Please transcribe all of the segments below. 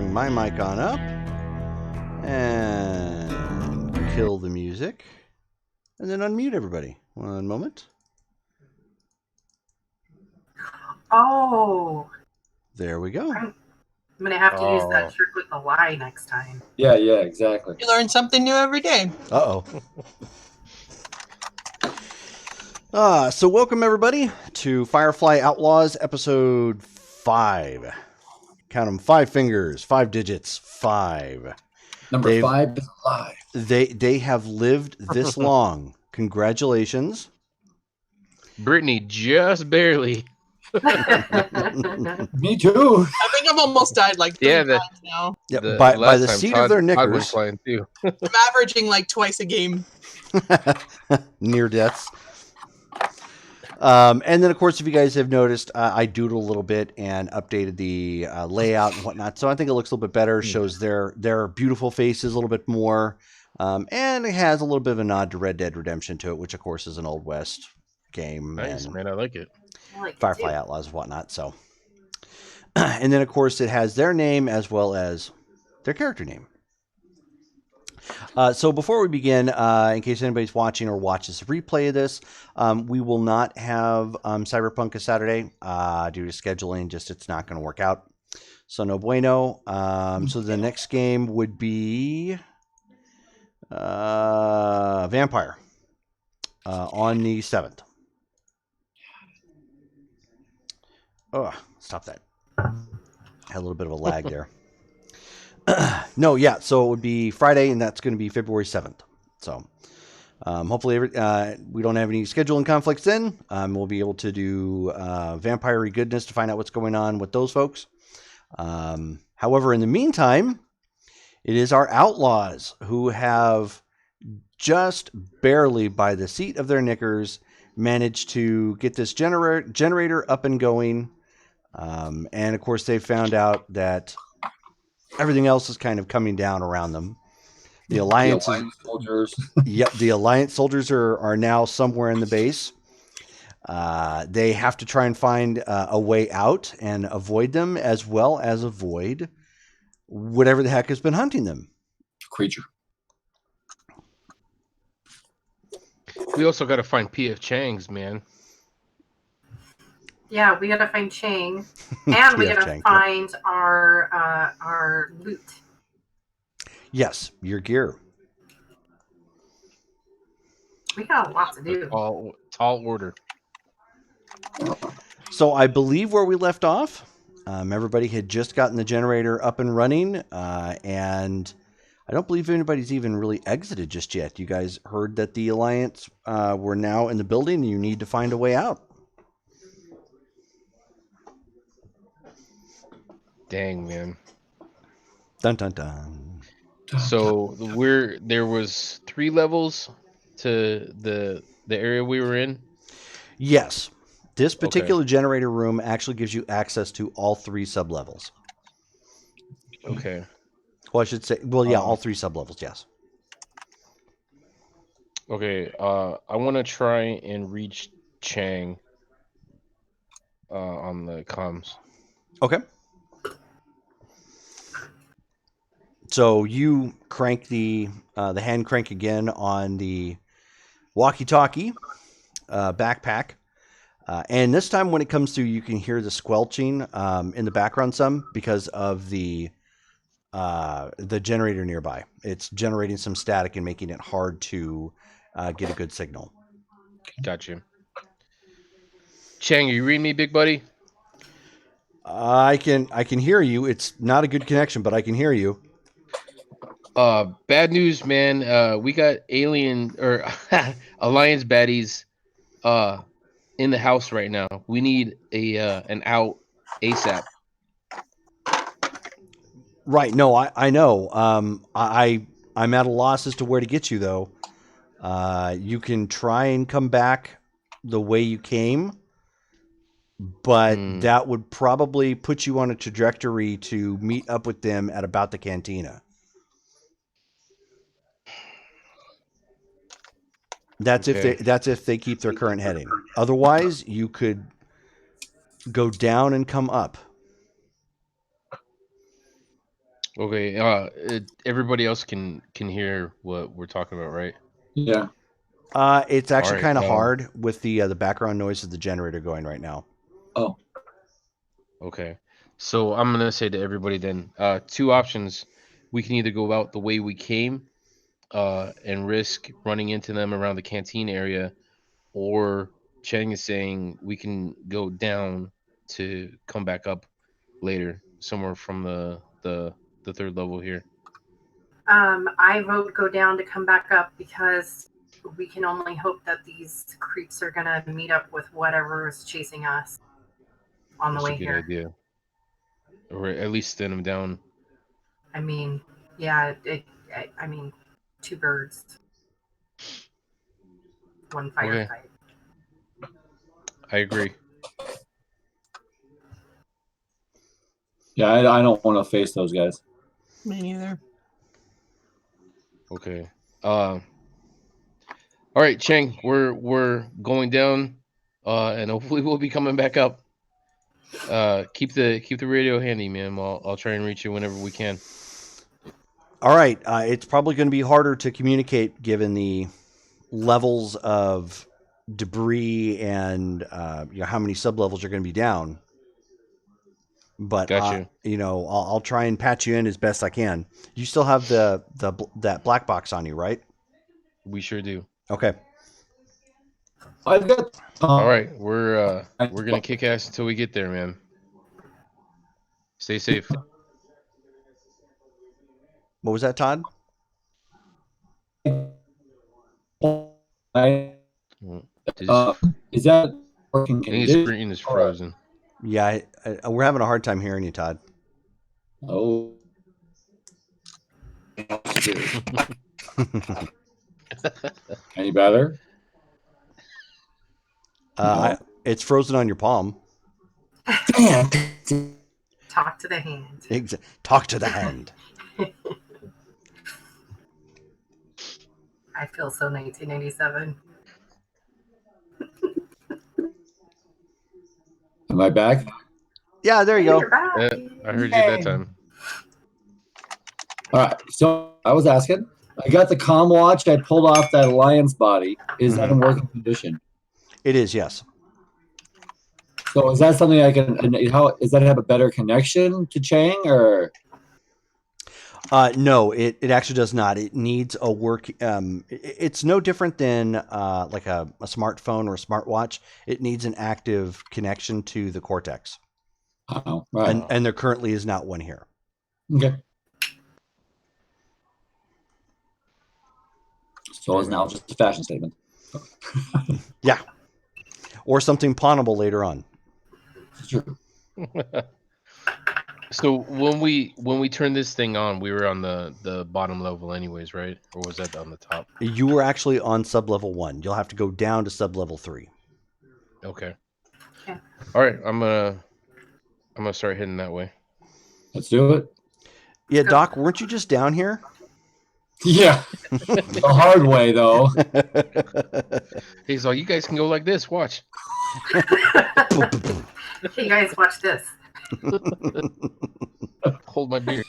bring my mic on up and kill the music and then unmute everybody. One moment. Oh. There we go. I'm going to have to use that trick with the lie next time. Yeah, exactly. You learn something new every day. Uh-oh. So welcome everybody to Firefly Outlaws episode 5. Count them, 5 fingers, 5 digits, 5. Number 5 is alive. They have lived this long. Congratulations. Brittany, just barely. Me too. I think I've almost died like 3 times now. Yeah, by the seat of their knickers. Too. I'm averaging like twice a game. Near deaths. And then, of course, if you guys have noticed, I doodled a little bit and updated the layout and whatnot. So I think it looks a little bit better. Shows their beautiful faces a little bit more. And it has a little bit of a nod to Red Dead Redemption to it, which, of course, is an Old West game. Nice, man. I like it. Firefly Outlaws and whatnot. So, and then, of course, it has their name as well as their character name. So before we begin, in case anybody's watching or watches a replay of this, we will not have Cyberpunk a Saturday due to scheduling. Just it's not going to work out. So no bueno. So the next game would be Vampire on the 7th. Oh, stop that. Had a little bit of a lag there. No, yeah, so it would be Friday, and that's going to be February 7th. So hopefully we don't have any scheduling conflicts then. We'll be able to do vampire goodness to find out what's going on with those folks. However, in the meantime, it is our Outlaws who have just barely, by the seat of their knickers, managed to get this generator up and going. And, of course, they found out that everything else is kind of coming down around them. The Alliance soldiers. Yep, the Alliance soldiers are now somewhere in the base. They have to try and find a way out and avoid them, as well as avoid whatever the heck has been hunting them. Creature. We also got to find P.F. Chang's, man. Yeah, we gotta find Chang, and we gotta find our loot. Yes, your gear. We got a lot to do. Tall order. So I believe where we left off, everybody had just gotten the generator up and running, and I don't believe anybody's even really exited just yet. You guys heard that the Alliance were now in the building, and you need to find a way out. Dang, man. Dun dun dun. So there was 3 levels to the area we were in? Yes. This particular generator room actually gives you access to all 3 sublevels. Okay. Well, I should say, all 3 sublevels, yes. Okay, I want to try and reach Chang on the comms. Okay. So you crank the hand crank again on the walkie-talkie backpack. And this time when it comes through, you can hear the squelching in the background some because of the generator nearby. It's generating some static and making it hard to get a good signal. Gotcha. Chang, are you reading me, big buddy? I can hear you. It's not a good connection, but I can hear you. Bad news, man. We got alien or Alliance baddies in the house right now. We need an out ASAP. Right. No, I know. I'm at a loss as to where to get you though. You can try and come back the way you came, but that would probably put you on a trajectory to meet up with them at about the cantina. That's if they keep their current heading. Otherwise, you could go down and come up. Okay. Everybody else can hear what we're talking about, right? Yeah. It's actually Alright, kind of hard with the background noise of the generator going right now. Oh. Okay. So I'm gonna say to everybody then, two options. We can either go out the way we came, and risk running into them around the canteen area, or Cheng is saying we can go down to come back up later, somewhere from the third level here. I vote go down to come back up because we can only hope that these creeps are gonna meet up with whatever is chasing us on the That's a way good here. idea. Or at least stand them down. I mean, yeah, I mean, two birds, one Okay. firefight. I agree. Yeah, I don't want to face those guys. Me neither. Okay. All right, Cheng, we're going down, and hopefully we'll be coming back up. Keep the radio handy, man. I'll try and reach you whenever we can. All right. It's probably going to be harder to communicate given the levels of debris and how many sublevels are going to be down. But Gotcha. I'll try and patch you in as best I can. You still have that black box on you, right? We sure do. Okay. I've got. All right, we're gonna kick ass until we get there, man. Stay safe. What was that, Todd? Is that working I think his condition? screen is frozen. Yeah, we're having a hard time hearing you, Todd. Oh. Any better? No. It's frozen on your palm. Damn. Talk to the hand. Talk to the hand. I feel so 1997. Am I back? Yeah, there you go. You're back. I heard you that time. All right. So I was asking. I got the comm watch. I pulled off that Alliance body. Is that in working condition? It is, yes. So is that something I can? How does that have a better connection to Chang or? No, it actually does not. It needs a work. It's no different than like a smartphone or a smartwatch. It needs an active connection to the Cortex. Oh, right. And there currently is not one here. Okay. So it's now just a fashion statement. Yeah. Or something pawnable later on. Sure. So when we turned this thing on, we were on the bottom level anyways, right? Or was that on the top? You were actually on sub-level 1. You'll have to go down to sub-level 3. Okay. Okay. All right, I'm gonna start heading that way. Let's do it. Yeah, Doc, weren't you just down here? Yeah. The hard way, though. He's like, you guys can go like this. Watch. You guys watch this. Hold my beer.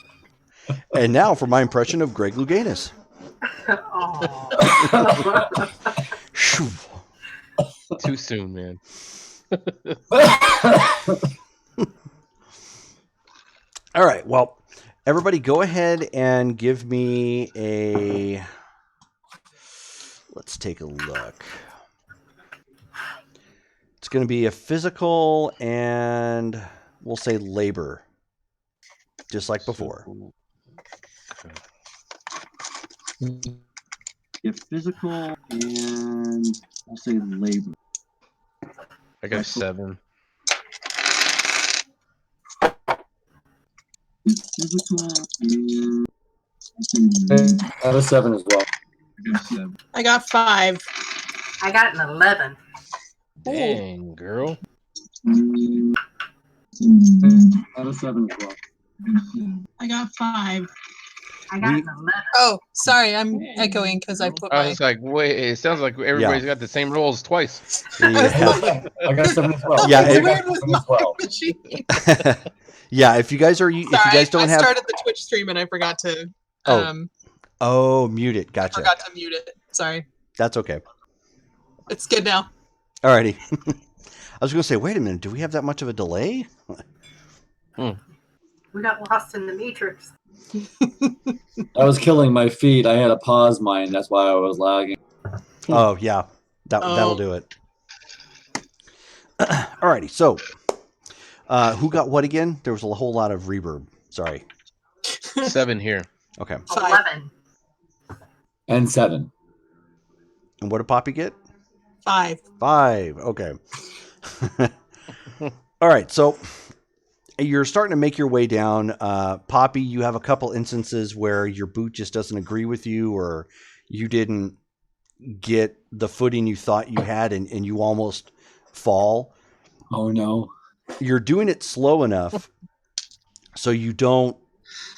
And now for my impression of Greg Louganis. Shoo. Too soon, man. All right. Well, everybody go ahead and give me a... Let's take a look. It's going to be a physical and we'll say labor. Just like before. If physical and we'll say labor. I got a 7. If physical and I have a 7 as well. I got 5. I got an 11. Dang, girl. I have a 7 as well. I got 5. I got an 11. Oh, sorry, I'm echoing because I put I my. was like, wait, it sounds like everybody's got the same rolls twice. Yeah. I got 7 as well. Yeah, I it- got 7 as well. Yeah, if you guys are, if you Sorry, guys don't I have, started the Twitch stream and I forgot to. mute it. Gotcha. Forgot to mute it. Sorry. That's okay. It's good now. Alrighty. I was gonna say, wait a minute, do we have that much of a delay? We got lost in the matrix. I was killing my feet. I had to pause mine. That's why I was lagging. Oh yeah, that'll do it. Alrighty, so who got what again? There was a whole lot of reverb. Sorry. 7 here. Okay. 11. And 7. And what did Poppy get? 5. 5. Okay. All right. So you're starting to make your way down. Poppy, you have a couple instances where your boot just doesn't agree with you, or you didn't get the footing you thought you had, and you almost fall. Oh no. You're doing it slow enough so you don't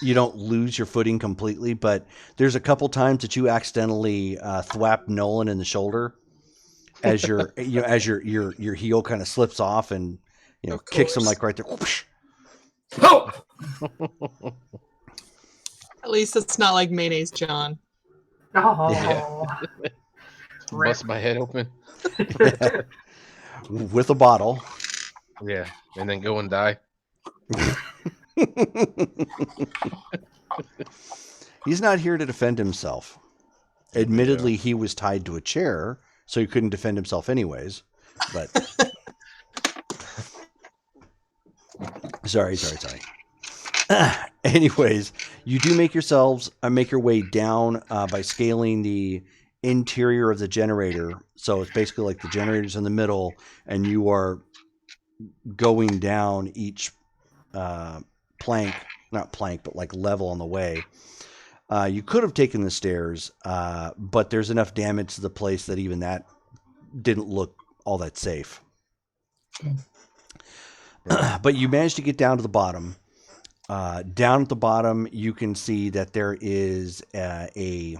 lose your footing completely, but there's a couple times that you accidentally thwap Nolan in the shoulder as your your heel kind of slips off and kicks him like right there. Whoosh. Oh! At least it's not like mayonnaise, John. Oh. Yeah. Bust my head open. With a bottle. Yeah, and then go and die. He's not here to defend himself. Admittedly, he was tied to a chair, so he couldn't defend himself anyways. But sorry. Anyways, you do make your way down by scaling the interior of the generator. So it's basically like the generator's in the middle, and you are going down each not plank, but like level on the way. You could have taken the stairs, but there's enough damage to the place that even that didn't look all that safe. But you managed to get down to the bottom. Down at the bottom, you can see that there is a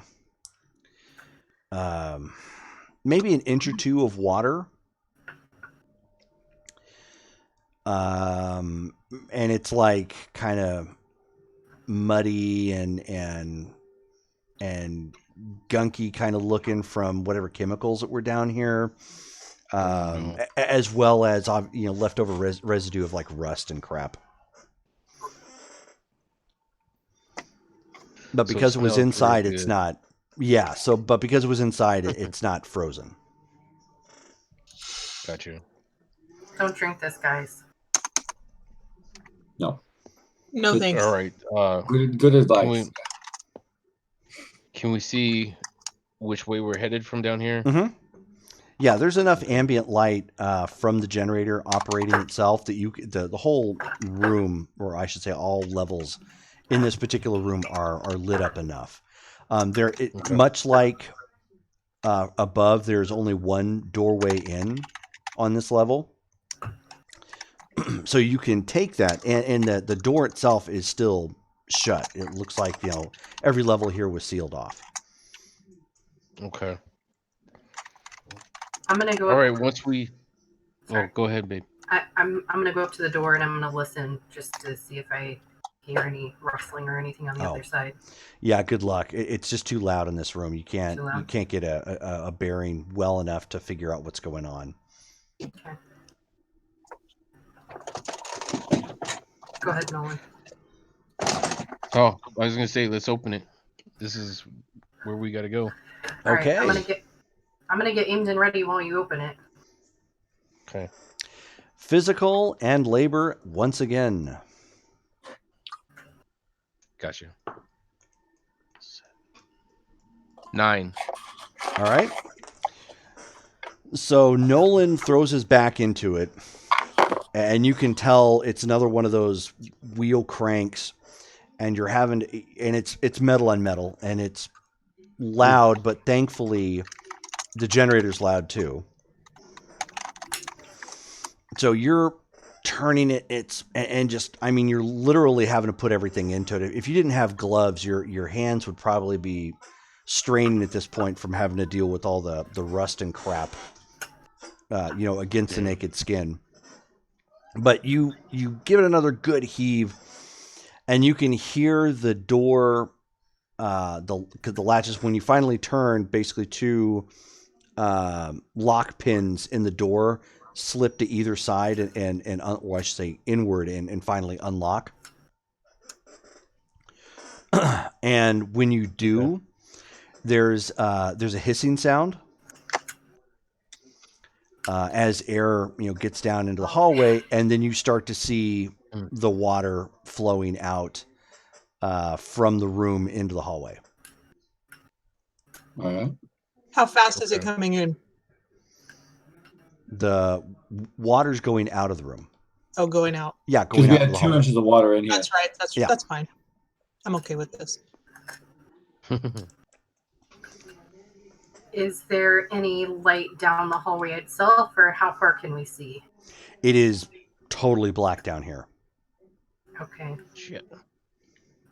maybe an inch or two of water. And it's like kind of muddy and gunky kind of looking from whatever chemicals that were down here, as well as leftover residue of like rust and crap. But because it was inside, it's not. Yeah. So, but because it was inside, it's not frozen. Got you. Don't drink this, guys. No. No thanks. All right. Good advice. Can we see which way we're headed from down here? Mm-hmm. Yeah, there's enough ambient light from the generator operating itself that the whole room, or I should say all levels in this particular room are lit up enough. Much like above, there's only one doorway in on this level. So you can take that, and the door itself is still shut. It looks like every level here was sealed off. Okay. I'm gonna go. All right. Once we. Oh, go ahead, babe. I'm gonna go up to the door and I'm gonna listen just to see if I hear any rustling or anything on the other side. Yeah, good luck. It's just too loud in this room. You can't get a bearing well enough to figure out what's going on. Okay. Go ahead, Nolan. Oh, I was gonna say, let's open it. This is where we gotta go. Okay. All right, I'm gonna get aimed and ready while you open it. Okay. Physical and labor once again. Gotcha. 9. All right. So Nolan throws his back into it, and you can tell it's another one of those wheel cranks, and you're having to, and it's metal on metal, and it's loud, but thankfully the generator's loud too. So you're turning it, you're literally having to put everything into it. If you didn't have gloves, your hands would probably be straining at this point from having to deal with all the rust and crap, against the naked skin. But you give it another good heave, and you can hear the door, the latches when you finally turn, basically two lock pins in the door slip to either side or I should say inward and finally unlock. And when you do, there's a hissing sound as air gets down into the hallway, and then you start to see the water flowing out from the room into the hallway. All right. How fast is it Okay. coming in? The water's going out of the room. Oh, going out. Yeah, Because going we out into had the 2 hallway. inches of water in here. That's right. Yeah. That's fine. I'm okay with this. Is there any light down the hallway itself, or how far can we see? It is totally black down here. Okay. Shit.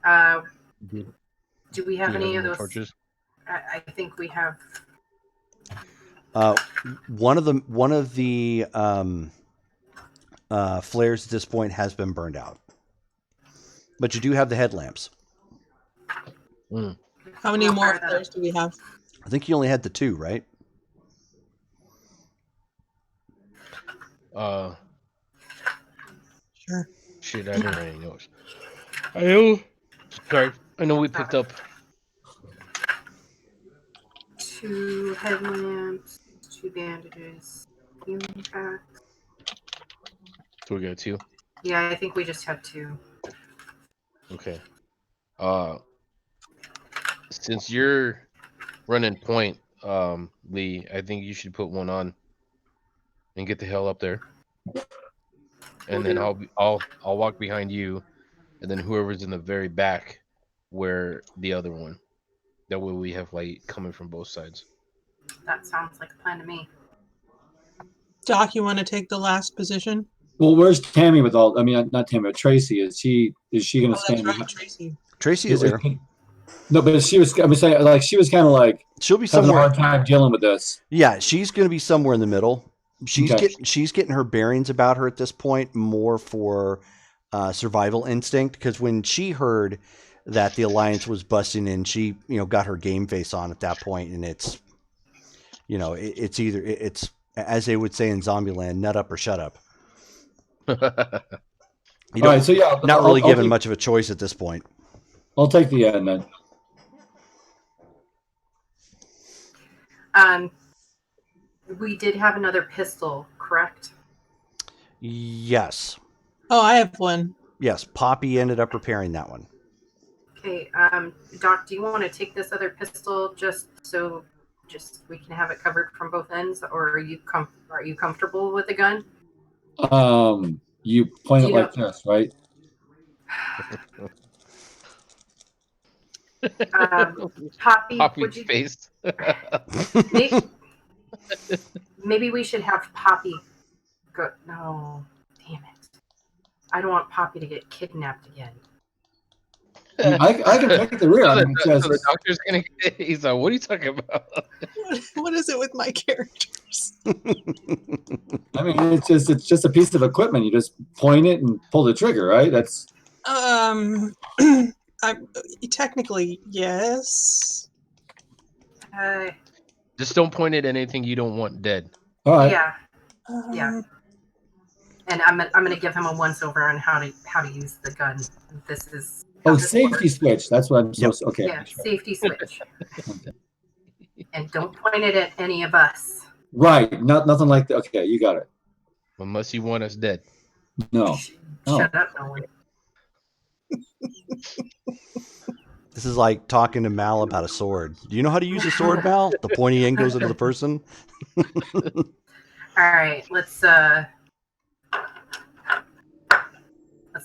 Do we have Do you any have of more those? torches? I think we have. One of the flares at this point has been burned out, but you do have the headlamps. How many We'll more fire that flares do we have? I think you only had the two, right? Sure. Shit, I didn't write any notes. I know. Sorry. I know we picked up. 2 headlamps, 2 bandages, healing packs. So we got 2. Yeah, I think we just had 2. Okay. Since you're running point, Lee, I think you should put one on and get the hell up there. And then I'll walk behind you, and then whoever's in the very back wear the other one. That way we have light coming from both sides. That sounds like a plan to me. Doc, you want to take the last position? Well, where's Tammy with all? I mean, not Tammy, but Tracy. Is she going Oh, to stand that's right, behind? Tracy. Tracy is there. No, but she was. I mean, saying like she was kind of like She'll be having a somewhere. hard time dealing with this. Yeah, she's going to be somewhere in the middle. She's Okay. getting her bearings about her at this point, more for survival instinct. Because when she heard that the Alliance was busting in, she got her game face on at that point, and it's it's either it's as they would say in Zombieland, nut up or shut up. All right, so yeah, not really I'll given take, much of a choice at this point. I'll take the end then. We did have another pistol, correct? Yes, Oh, I have one. yes. Poppy ended up repairing that one. Okay, Doc, do you want to take this other pistol just we can have it covered from both ends, or are you comfortable with the gun? You point Do it you like this, right? Poppy, Poppy would you face. maybe we should have Poppy go. No, damn it! I don't want Poppy to get kidnapped again. I can take the rear. I mean, So the doctor's gonna get. He's like, "What are you talking about?" What is it with my characters? I mean, it's just a piece of equipment. You just point it and pull the trigger, right? That's I technically yes. Just don't point it at anything you don't want dead. all right. Yeah, yeah. And I'm gonna give him a once over on how to use the gun. This is how this Safety works. switch. That's what I'm Yep. okay. Yeah, safety switch. And don't point it at any of us. Right. Nothing like that. Okay, you got it. Unless you want us dead. No. Shut up, Nolan. This is like talking to Mal about a sword. Do you know how to use a sword, Mal? The pointy end goes into the person. All right, let's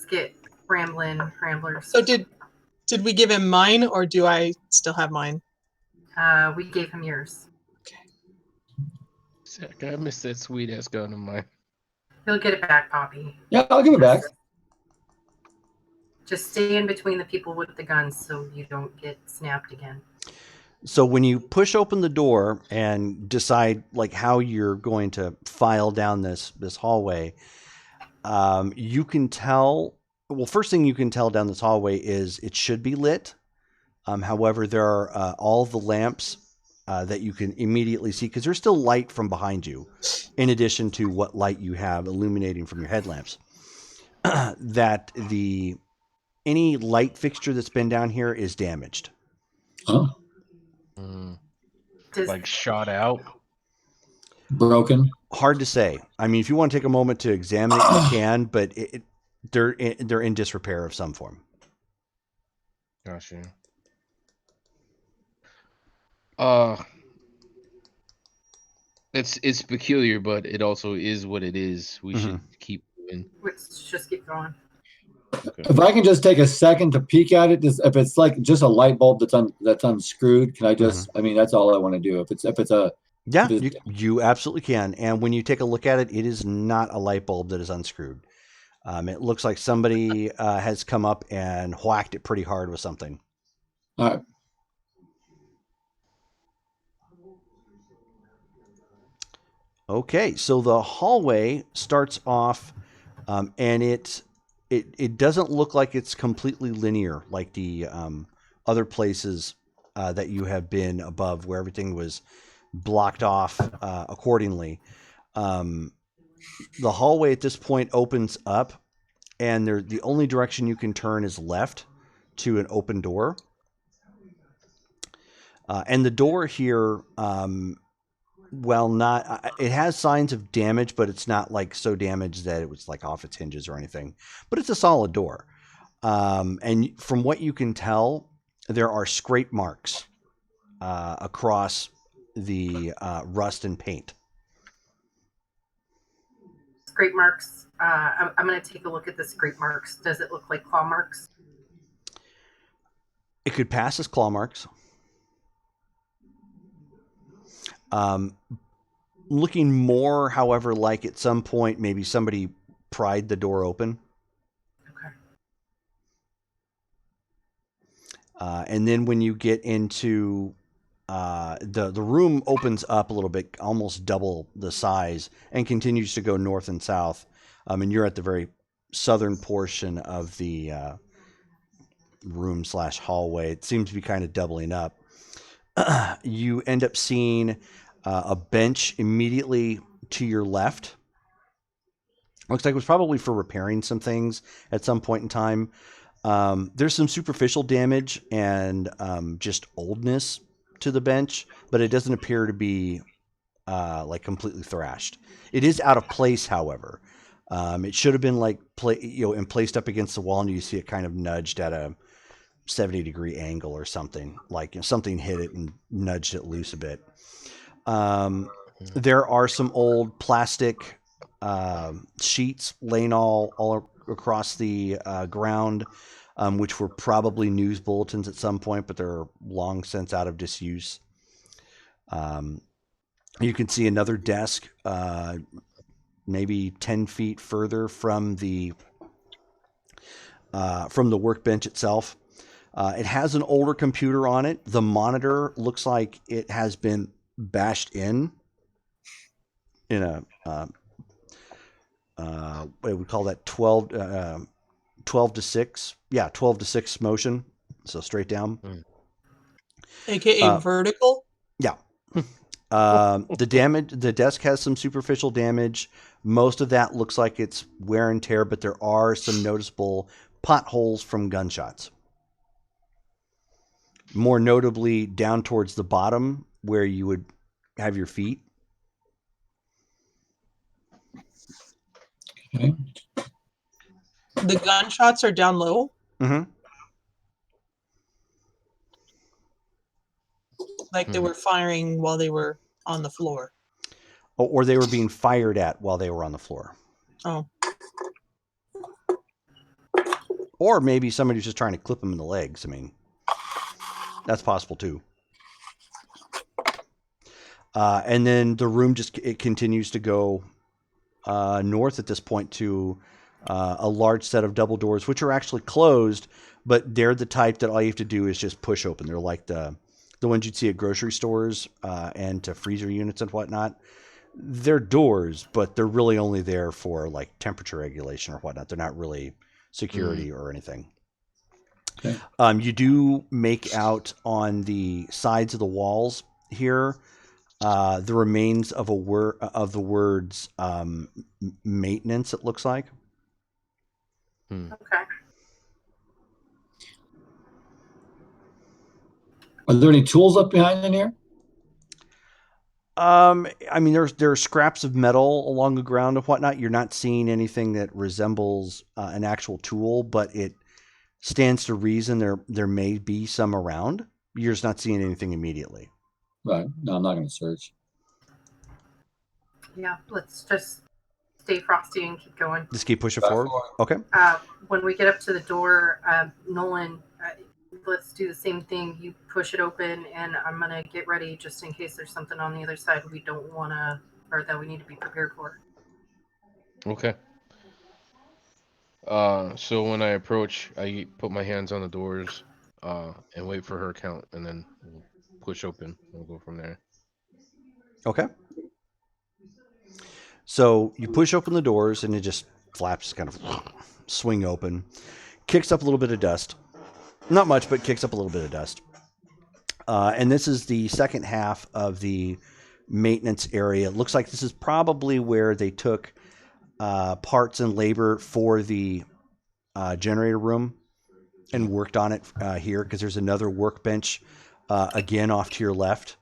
get ramblers. So did we give him mine, or do I still have mine? We gave him yours. Zach, I miss that sweet ass gun of mine. He'll get it back, Poppy. Yeah, I'll give it back. Just stay in between the people with the guns so you don't get snapped again. So when you push open the door and decide like how you're going to file down this hallway, You can tell. Well, first thing you can tell down this hallway is it should be lit. However, there are all the lamps that you can immediately see because there's still light from behind you, in addition to what light you have illuminating from your headlamps. That any light fixture that's been down here is damaged. Huh? Like shot out. Broken. Hard to say. I mean, if you want to take a moment to examine it, you can, but they're in disrepair of some form. Gotcha. It's peculiar, but it also is what it is. We should keep moving. Let's just keep going. Okay. If I can just take a second to peek at it, if it's like just a light bulb that's unscrewed, can I just? I mean, that's all I want to do. If it's a yeah, you absolutely can. And when you take a look at it, it is not a light bulb that is unscrewed. It looks like somebody has come up and whacked it pretty hard with something. all right. Okay, so the hallway starts off, and it doesn't look like it's completely linear like the other places that you have been above, where everything was blocked off accordingly. The hallway at this point opens up, and the only direction you can turn is left to an open door. And the door here, it has signs of damage, but it's not like so damaged that it was like off its hinges or anything. But it's a solid door. And from what you can tell, there are scrape marks across the rust and paint. Scrape marks. I'm going to take a look at the scrape marks. Does it look like claw marks? It could pass as claw marks. Looking more, however, like at some point maybe somebody pried the door open. Okay. And then when you get into the room opens up a little bit, almost double the size, and continues to go north and south. And you're at the very southern portion of the room / hallway. It seems to be kind of doubling up. You end up seeing a bench immediately to your left. Looks like it was probably for repairing some things at some point in time. There's some superficial damage and just oldness to the bench, but it doesn't appear to be like completely thrashed. It is out of place, however. It should have been like and placed up against the wall, and you see it kind of nudged at a 70-degree angle or something. Like something hit it and nudged it loose a bit. There are some old plastic sheets laying all across the ground, which were probably news bulletins at some point, but they're long since out of disuse. You can see another desk, maybe 10 feet further from the workbench itself. It has an older computer on it. The monitor looks like it has been bashed in a what we call that 12 to 6. Yeah, 12 to 6 motion. So straight down. AKA vertical. Yeah. The desk has some superficial damage. Most of that looks like it's wear and tear, but there are some noticeable potholes from gunshots. More notably down towards the bottom where you would have your feet. Okay. The gunshots are down low. Mm-hmm. Like they were firing while they were on the floor. Or they were being fired at while they were on the floor. Oh. Or maybe somebody's just trying to clip them in the legs. I mean, that's possible too. And then the room it continues to go north at this point to a large set of double doors, which are actually closed, but they're the type that all you have to do is just push open. They're like the ones you'd see at grocery stores and to freezer units and whatnot. They're doors, but they're really only there for like temperature regulation or whatnot. They're not really security or anything. Okay. You do make out on the sides of the walls here the remains of the words maintenance. It looks like. Okay. Are there any tools up behind in here? I mean, there are scraps of metal along the ground and whatnot. You're not seeing anything that resembles an actual tool, but it stands to reason there may be some around. You're just not seeing anything immediately. Right. No, I'm not going to search. Yeah, let's just stay frosty and keep going. Just keep pushing forward. Okay. When we get up to the door, Nolan, let's do the same thing. You push it open, and I'm gonna get ready just in case there's something on the other side we don't want to, or that we need to be prepared for. Okay. So when I approach, I put my hands on the doors, and wait for her count, and then we'll push open. We'll go from there. Okay. So you push open the doors, and it just flaps, kind of swing open, kicks up a little bit of dust. Not much, but kicks up a little bit of dust. And this is the second half of the maintenance area. It looks like this is probably where they took parts and labor for the generator room and worked on it here, because there's another workbench again off to your left.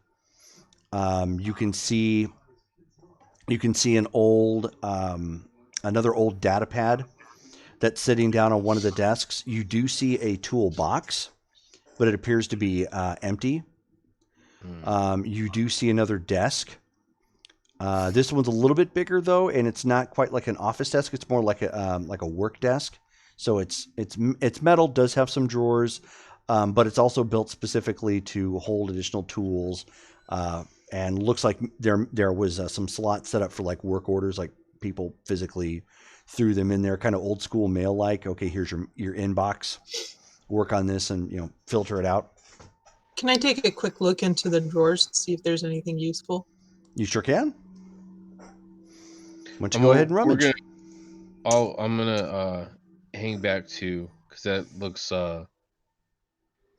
You can see an old another old data pad that's sitting down on one of the desks. You do see a toolbox, but it appears to be empty. You do see another desk. This one's a little bit bigger though, and it's not quite like an office desk. It's more like a work desk. So it's metal, does have some drawers, but it's also built specifically to hold additional tools. And looks like there was some slots set up for like work orders, like people physically threw them in there, kind of old school mail like. Okay, here's your inbox. Work on this and filter it out. Can I take a quick look into the drawers to see if there's anything useful? You sure can. Why don't you go ahead and rummage? I'm gonna hang back too, because that looks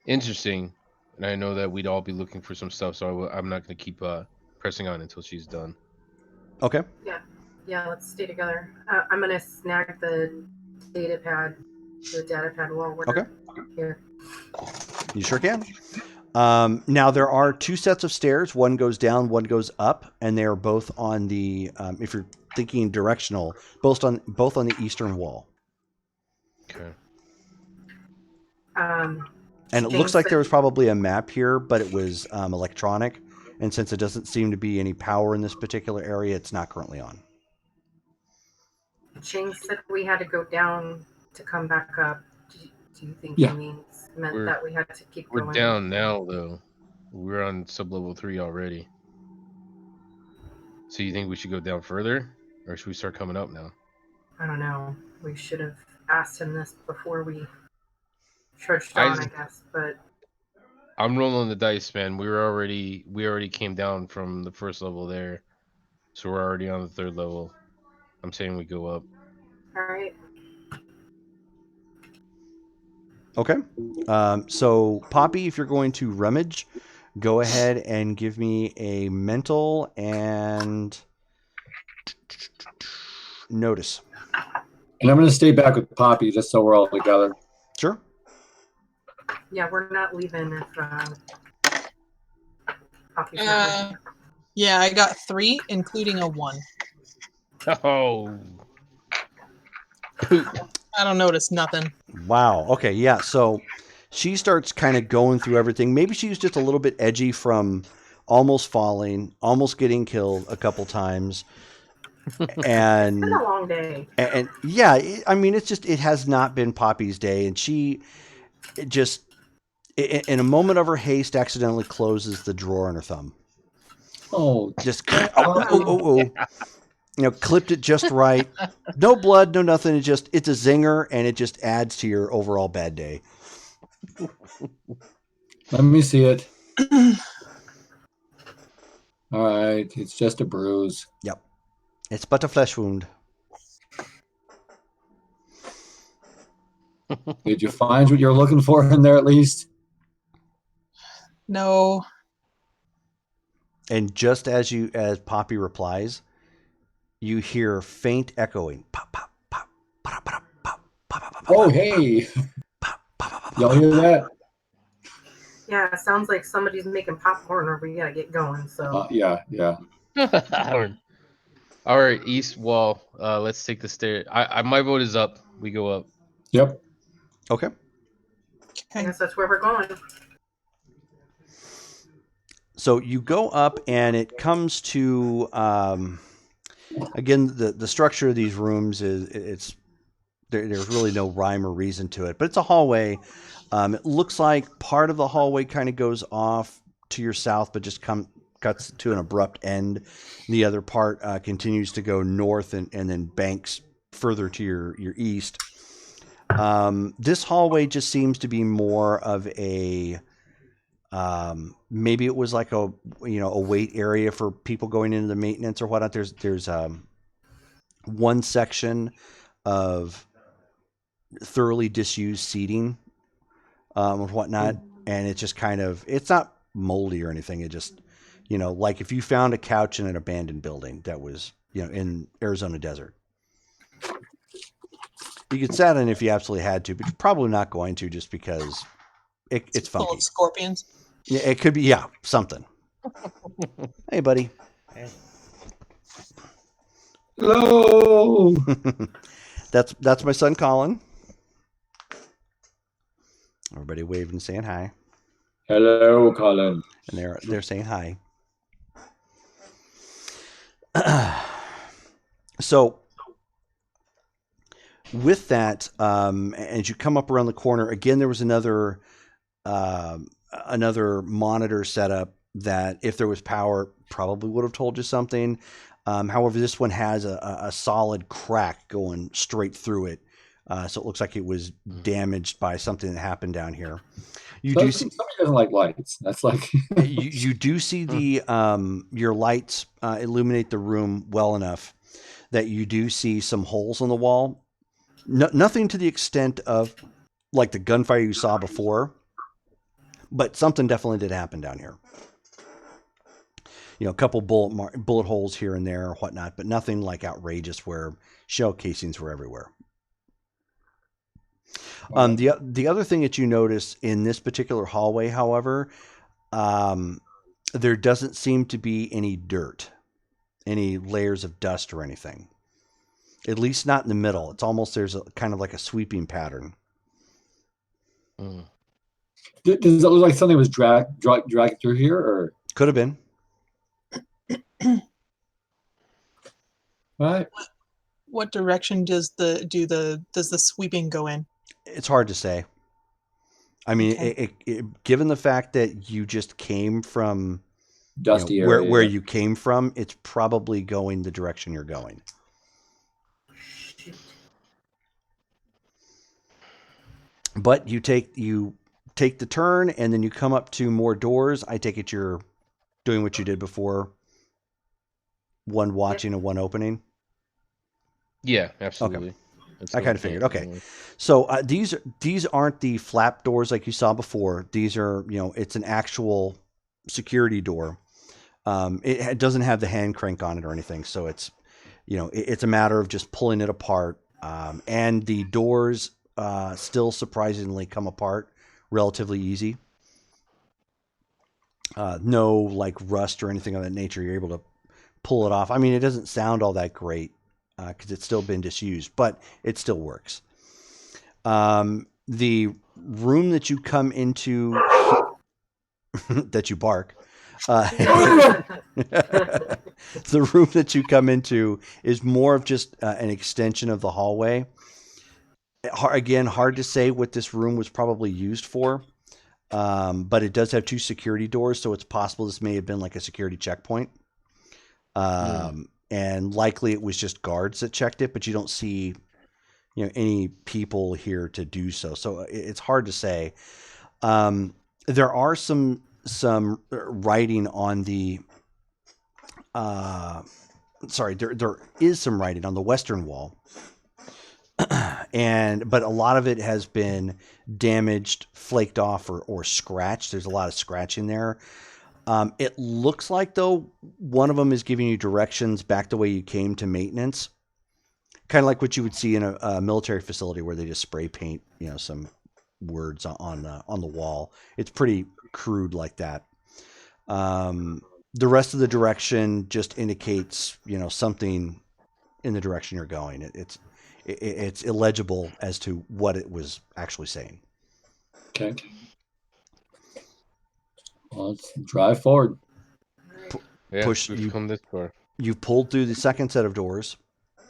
interesting, and I know that we'd all be looking for some stuff, so I'm not gonna keep pressing on until she's done. Okay. Yeah, let's stay together. I'm gonna snag the data pad while we're here. You sure can. Now there are two sets of stairs. One goes down, one goes up, and they are both on the. If you're thinking directional, both on the eastern wall. Okay. And it looks like there was probably a map here, but it was electronic, and since it doesn't seem to be any power in this particular area, it's not currently on. Ching said we had to go down to come back up. Do you think Yeah. he meant that we had to keep going? We're down now, though. We're on sub-level 3 already. So you think we should go down further, or should we start coming up now? I don't know. We should have asked him this before we trudged on, I guess. But I'm rolling the dice, man. We already came down from the first level there, so we're already on the third level. I'm saying we go up. all right. Okay. So Poppy, if you're going to rummage, go ahead and give me a mental and notice. And I'm going to stay back with Poppy just so we're all together. Sure. Yeah, we're not leaving if Poppy's not leaving. Yeah, I got 3, including a 1. Oh. I don't notice nothing. Wow. Okay. Yeah. So she starts kind of going through everything. Maybe she was just a little bit edgy from almost falling, almost getting killed a couple times. And It's been a long day. And yeah, it has not been Poppy's day. And she just, in a moment of her haste, accidentally closes the drawer on her thumb. Oh, Just, clipped it just right. No blood, no nothing. It's a zinger, and it just adds to your overall bad day. let me see it. All right, it's just a bruise. Yep. It's but a flesh wound. Did you find what you're looking for in there at least? No. And just as Poppy replies, you hear faint echoing. Pop, pop, pop, pop, pop, pop, pop, pop, pop, Oh, hey. pop, pop, pop, pop, Y'all pop, hear pop. that? Yeah, it sounds like somebody's making popcorn or we gotta get going. So Yeah. All right, east wall. Let's take the stair. My vote is up. We go up. Yep. Okay. I Okay. guess that's where we're going. So you go up, and it comes to again the structure of these rooms is there's really no rhyme or reason to it, but it's a hallway. It looks like part of the hallway kind of goes off to your south, but just cuts to an abrupt end. The other part continues to go north and then banks further to your east. This hallway just seems to be more of a maybe it was like a wait area for people going into the maintenance or whatnot. There's one section of thoroughly disused seating or whatnot, and it's just it's not moldy or anything. It just like if you found a couch in an abandoned building that was in Arizona desert. You could sit in if you absolutely had to, but you're probably not going to just because it's Full funky. of scorpions. Yeah, it could be something. Hey, buddy. Hello. That's my son Colin. Everybody waving and saying hi, Hello, Colin. and they're saying hi. So with that, as you come up around the corner, again, there was another monitor setup that, if there was power, probably would have told you something. However, this one has a solid crack going straight through it, so it looks like it was damaged by something that happened down here. Somebody doesn't like lights. That's like You do see the your lights illuminate the room well enough that you do see some holes on the wall. Nothing to the extent of like the gunfire you saw before, but something definitely did happen down here. A couple bullet holes here and there or whatnot, but nothing like outrageous where shell casings were everywhere. The other thing that you notice in this particular hallway, however, there doesn't seem to be any dirt, any layers of dust or anything. At least not in the middle. It's almost there's a kind of like a sweeping pattern. Mm. Does it look like something was dragged through here, or Could have been. right? What direction does the sweeping go in? It's hard to say. I mean, Okay. given the fact that you just came from Dusty where area. you came from, it's probably going the direction you're going. But you take the turn, and then you come up to more doors. I take it you're doing what you did before. One watching and one opening. Yeah, absolutely. I kind of figured. Okay. So these aren't the flap doors like you saw before. These are, it's an actual security door. It doesn't have the hand crank on it or anything. So it's, it's a matter of just pulling it apart. And the doors still surprisingly come apart relatively easy. No like rust or anything of that nature. You're able to pull it off. I mean, it doesn't sound all that great because it's still been disused, but it still works. The room that you come into that you bark, the room that you come into is more of just an extension of the hallway. Again, hard to say what this room was probably used for, but it does have two security doors, so it's possible this may have been like a security checkpoint. And likely it was just guards that checked it, but you don't see any people here to do so. So it's hard to say. There are some writing on the sorry, there is some writing on the western wall, but a lot of it has been damaged, flaked off, or scratched. There's a lot of scratching there. It looks like, though, one of them is giving you directions back the way you came to maintenance, kind of like what you would see in a military facility where they just spray paint, some words on the wall. It's pretty crude like that. The rest of the direction just indicates, something in the direction you're going. It's illegible as to what it was actually saying. Okay. Well, let's drive forward. Yeah, Push we've you. come this far. You've pulled through the second set of doors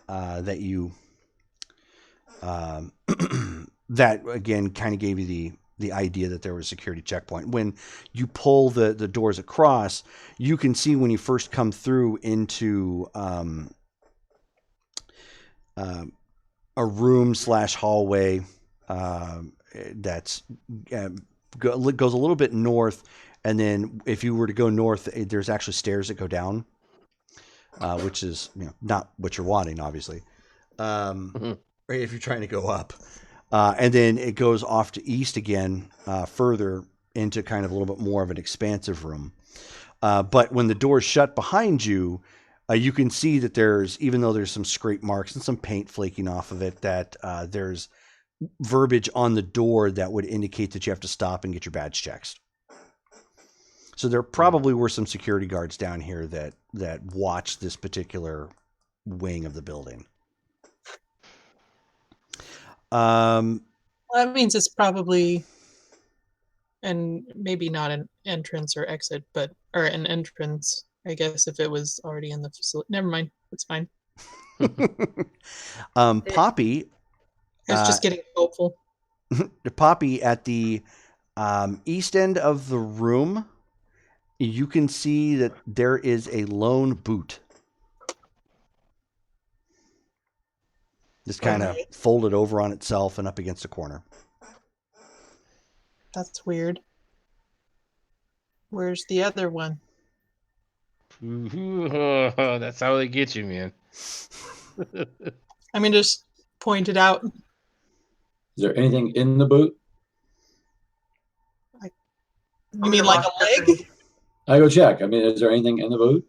that you that again kind of gave you the idea that there was a security checkpoint. When you pull the doors across, you can see when you first come through into a room / hallway that's goes a little bit north, and then if you were to go north, there's actually stairs that go down, which is not what you're wanting, obviously. Right, if you're trying to go up, and then it goes off to east again, further into kind of a little bit more of an expansive room. But when the door's shut behind you, you can see that even though there's some scrape marks and some paint flaking off of it, that there's verbiage on the door that would indicate that you have to stop and get your badge checked. So there probably were some security guards down here that watched this particular wing of the building. Well, that means it's probably, and maybe not an entrance or exit, or an entrance, I guess, if it was already in the facility. Never mind. It's fine. Poppy. It's just getting hopeful. Poppy, at the east end of the room, you can see that there is a lone boot. Just kind of folded over on itself and up against a corner. That's weird. Where's the other one? That's how they get you, man. I mean, just point it out. Is there anything in the boot? You mean like a leg? I go check. I mean, is there anything in the boot?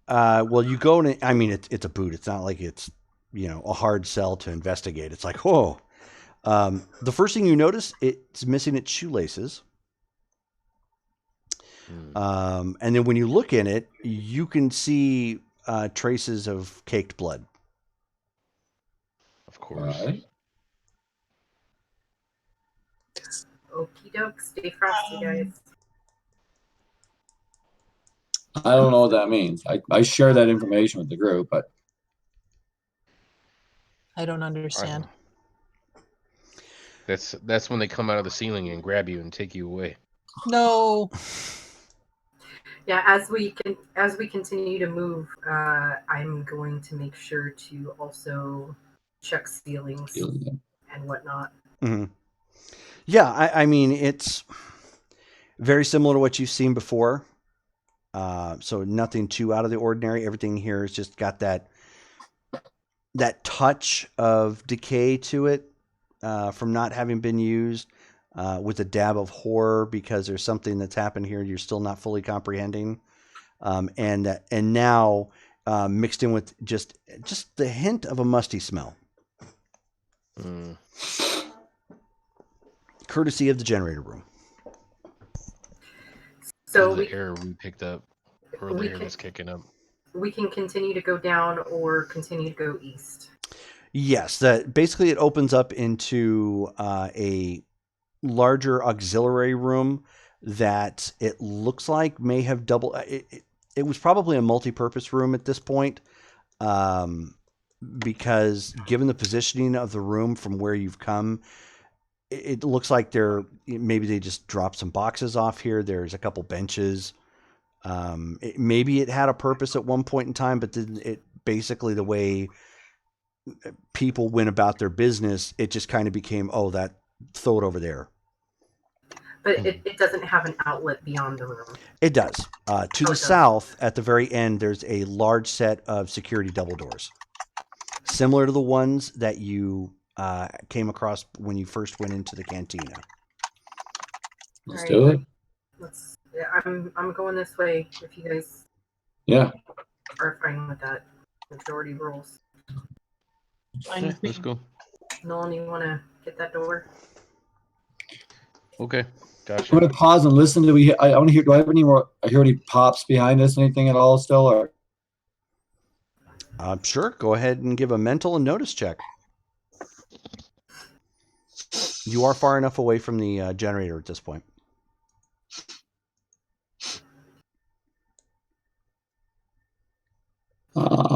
Well, you go in. I mean, it's a boot. It's not like it's a hard sell to investigate. It's like, whoa. The first thing you notice, it's missing its shoelaces. And then when you look in it, you can see traces of caked blood. Of course. All right. Okie doke, stay frosty, guys. I don't know what that means. I share that information with the group, but I don't understand. That's when they come out of the ceiling and grab you and take you away. No. Yeah, as we continue to move, I'm going to make sure to also check ceilings and whatnot. Mm-hmm. Yeah, I mean, it's very similar to what you've seen before. So nothing too out of the ordinary. Everything here has just got that touch of decay to it from not having been used, with a dab of horror because there's something that's happened here you're still not fully comprehending, and now mixed in with just the hint of a musty smell. Courtesy of the generator room. So the air we picked up earlier was kicking up. We can continue to go down or continue to go east. Yes, basically it opens up into a larger auxiliary room that it looks like may have double. It was probably a multi-purpose room at this point, because given the positioning of the room from where you've come, it looks like maybe they just dropped some boxes off here. There's a couple benches. Maybe it had a purpose at one point in time, but then it basically, the way people went about their business, it just kind of became, throw it over there. But it doesn't have an outlet beyond the room. It does. To Oh, the it does. south, at the very end, there's a large set of security double doors, similar to the ones that you came across when you first went into the cantina. Let's All do right. it. I'm going this way. If you guys Yeah. are fine with that, majority rules. Fine Yeah, with me. let's go. Nolan, you want to get that door? Okay, I'm gotcha. gonna pause and listen. I want to hear. Do I have any more? I hear any pops behind us? Anything at all still? Or Sure. Go ahead and give a mental and notice check. You are far enough away from the generator at this point.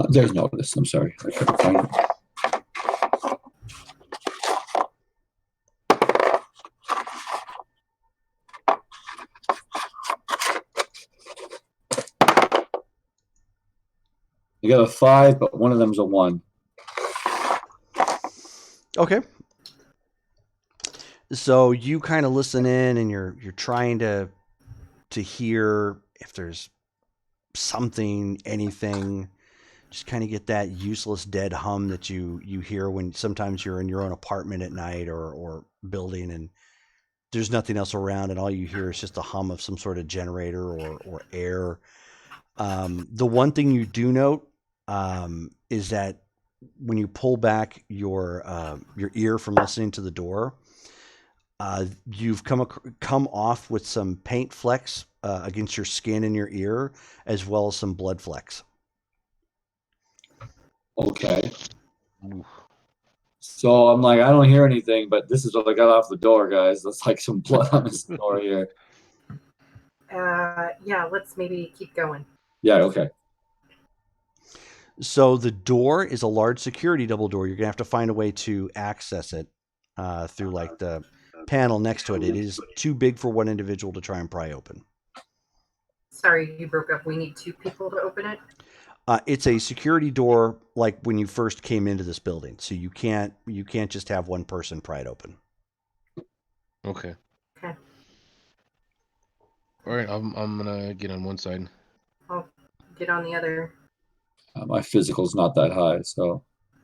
there's notice. I'm sorry. I couldn't find it. I got a 5, but one of them's a 1. Okay. So you kind of listen in, and you're trying to hear if there's something, anything. Just kind of get that useless dead hum that you hear when sometimes you're in your own apartment at night or building, and there's nothing else around, and all you hear is just a hum of some sort of generator or air. The one thing you do note is that when you pull back your ear from listening to the door, you've come off with some paint flecks against your skin and your ear, as well as some blood flecks. Okay. Oof. So I'm like, I don't hear anything, but this is what I got off the door, guys. That's like some blood on this door here. Yeah, let's maybe keep going. Yeah. Okay. So the door is a large security double door. You're gonna have to find a way to access it through like the panel next to it. It is too big for one individual to try and pry open. Sorry, you broke up. We need 2 people to open it. It's a security door like when you first came into this building, so you can't just have one person pry it open. Okay. Okay. All right, I'm gonna get on one side. I'll get on the other. My physical's not that high, so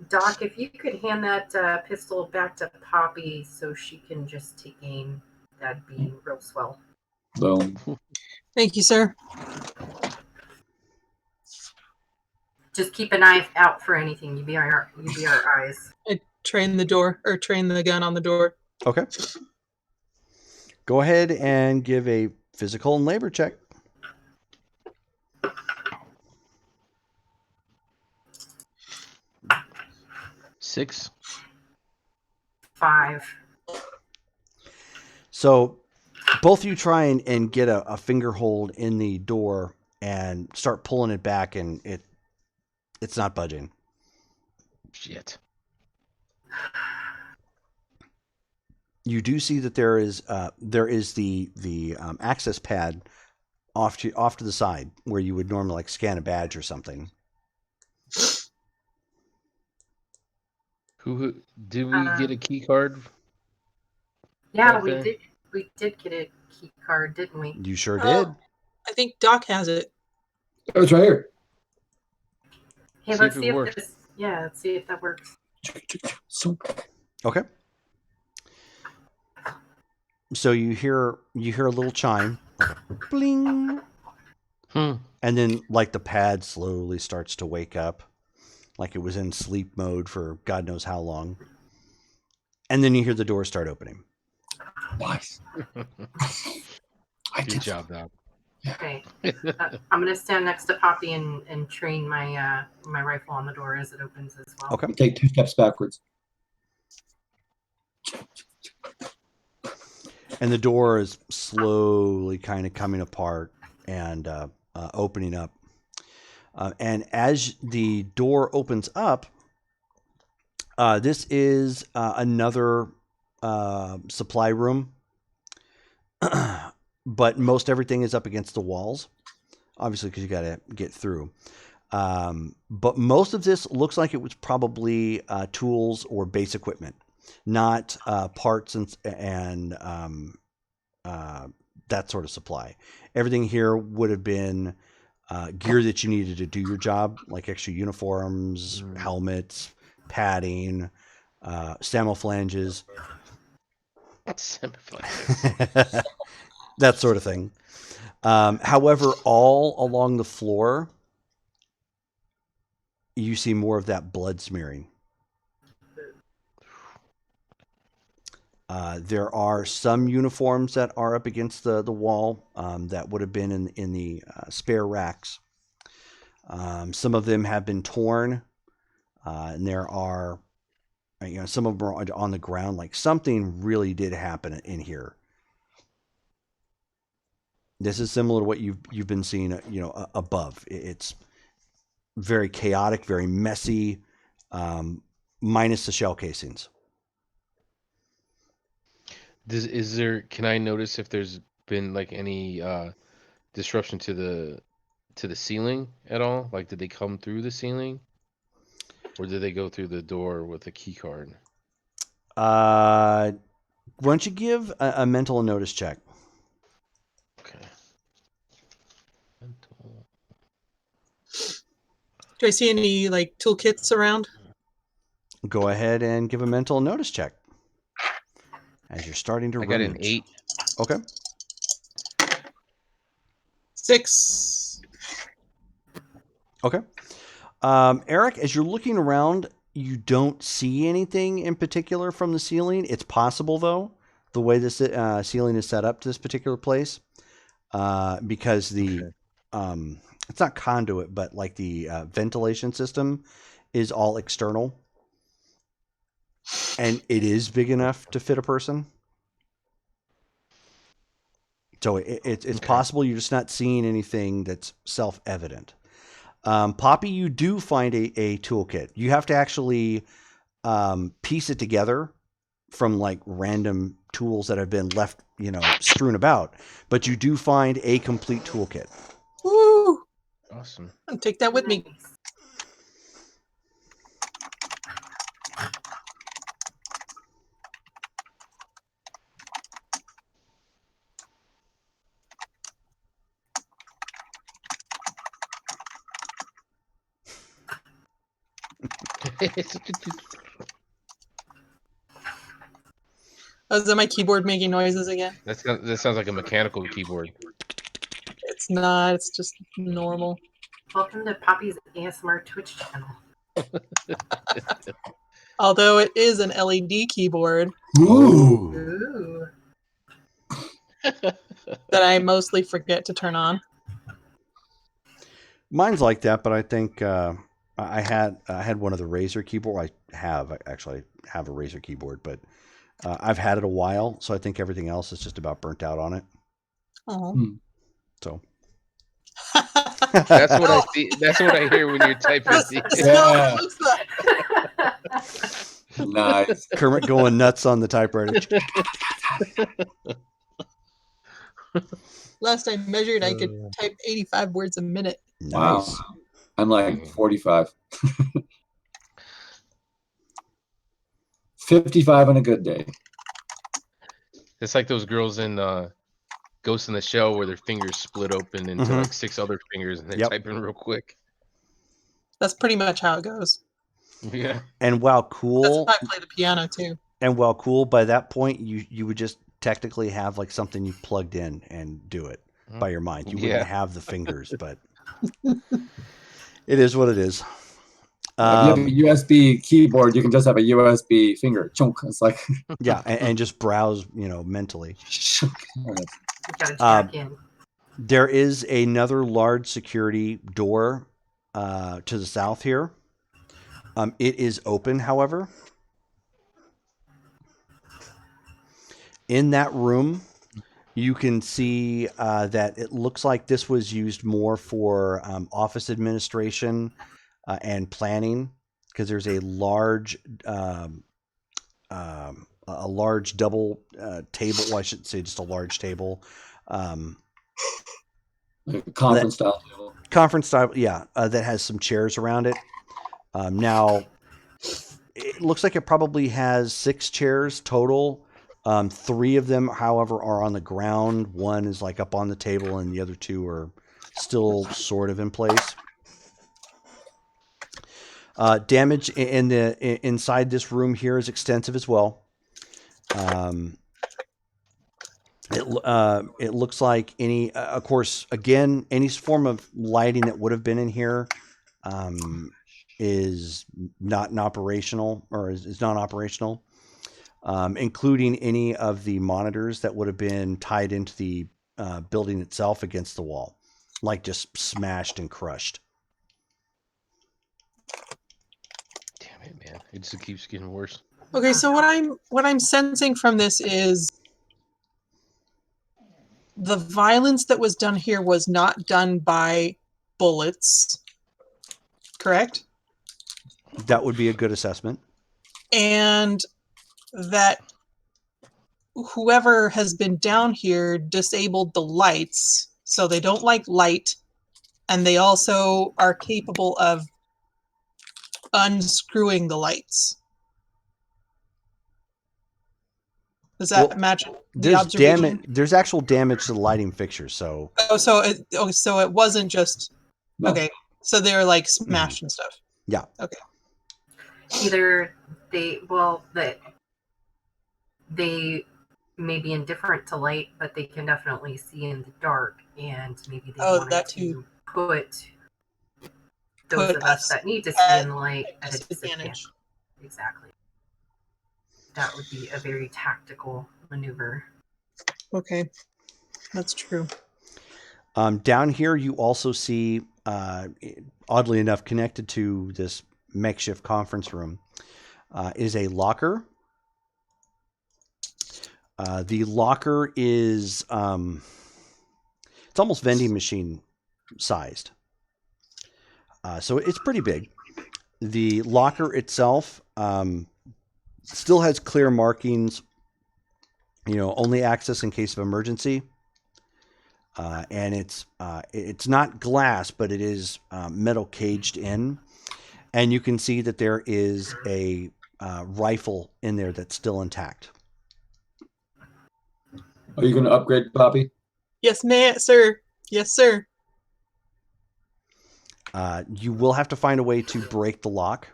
Doc, if you could hand that pistol back to Poppy so she can just take aim, that'd be real swell. boom. Thank you, sir. Just keep an eye out for anything. You be our eyes. I train the gun on the door. Okay. Go ahead and give a physical and labor check. Six. 5. So both of you try and get a finger hold in the door and start pulling it back, and it's not budging. Shit. You do see that there is the access pad off to the side where you would normally like scan a badge or something. Who did we get a key card? Yeah, Back we there? did. We did get a key card, didn't we? You sure Oh. did. I think Doc has it. Oh, it's right here. Hey, See let's if it see if works. this. Yeah, let's see if that works. So Okay. So you hear a little chime, bling, and then like the pad slowly starts to wake up, like it was in sleep mode for God knows how long. And then you hear the door start opening. nice. I Good did. job, Doc. Okay. I'm gonna stand next to Poppy and train my my rifle on the door as it opens as well. Okay. Take 2 steps backwards. And the door is slowly kind of coming apart and opening up. And as the door opens up, this is another supply room, but most everything is up against the walls, obviously, because you got to get through. But most of this looks like it was probably tools or base equipment, not parts and that sort of supply. Everything here would have been gear that you needed to do your job, like extra uniforms, helmets, padding, samophalanges, that sort of thing. However, all along the floor, you see more of that blood smearing. There are some uniforms that are up against the wall that would have been in the spare racks. Some of them have been torn, and there are, some of them are on the ground. Like something really did happen in here. This is similar to what you've been seeing, above. It's very chaotic, very messy, minus the shell casings. Can I notice if there's been like any disruption to the ceiling at all? Like, did they come through the ceiling, or did they go through the door with a key card? Why don't you give a mental notice check? Okay. Mental. Do I see any like toolkits around? Go ahead and give a mental notice check as you're starting to I got an rummage. 8. Okay. 6. Okay. Eric, as you're looking around, you don't see anything in particular from the ceiling. It's possible, though, the way this ceiling is set up to this particular place, because it's not conduit, but like the ventilation system is all external, and it is big enough to fit a person. So it's possible you're just not seeing anything that's self-evident. Poppy, you do find a toolkit. You have to actually piece it together from like random tools that have been left, strewn about. But you do find a complete toolkit. Woo! Awesome. I'll take that with me. Oh, is that my keyboard making noises again? That sounds like a mechanical keyboard. It's not. It's just normal. Welcome to Poppy's ASMR Twitch channel. Although it is an LED keyboard Ooh. that I mostly forget to turn on. Mine's like that, but I think I had one of the Razer keyboard. I have a Razer keyboard, but I've had it a while, so I think everything else is just about burnt out on it. Oh. So That's what I see. That's what I hear when you're typing. Yeah. Nice. Kermit going nuts on the typewriter. Last I measured, I could type 85 words a minute. Wow. Nice. I'm like 45. 55 on a good day. It's like those girls in Ghost in the Shell where their fingers split open into like 6 other fingers and they type in real quick. That's pretty much how it goes. Yeah. And while cool, That's how I play the piano too. And while cool, by that point, you would just technically have like something you plugged in and do it by your mind. You wouldn't have the fingers, but it is what it is. If you have a USB keyboard, you can just have a USB finger. Chunk. It's like yeah, and just browse, mentally. You gotta jack in. There is another large security door to the south here. It is open, however. In that room, you can see that it looks like this was used more for office administration and planning, because there's a large double table. Well, I should say just a large table. conference style table. Conference style, yeah, that has some chairs around it. Now, it looks like it probably has 6 chairs total. 3 of them, however, are on the ground. 1 is like up on the table, and the other 2 are still sort of in place. Damage inside this room here is extensive as well. It looks like of course, again, any form of lighting that would have been in here is not operational, or is non-operational, including any of the monitors that would have been tied into the building itself against the wall, like just smashed and crushed. Damn it, man! It just keeps getting worse. Okay, so what I'm sensing from this is the violence that was done here was not done by bullets, correct? That would be a good assessment. And that whoever has been down here disabled the lights, so they don't like light, and they also are capable of unscrewing the lights. Does that match the There's observation? damage. There's actual damage to the lighting fixtures. So so it wasn't just okay. So they were like smashed and stuff. Yeah. Okay. Either they may be indifferent to light, but they can definitely see in the dark, and maybe they wanted to put those of us that need to see in the light at a disadvantage. Exactly. That would be a very tactical maneuver. Okay, that's true. Down here, you also see, oddly enough, connected to this makeshift conference room, is a locker. The locker is it's almost vending machine sized. So it's pretty big. The locker itself still has clear markings, only access in case of emergency. And it's not glass, but it is metal caged in. And you can see that there is a rifle in there that's still intact. Are you going to upgrade, Poppy? Yes, ma'am, sir. Yes, sir. You will have to find a way to break the lock.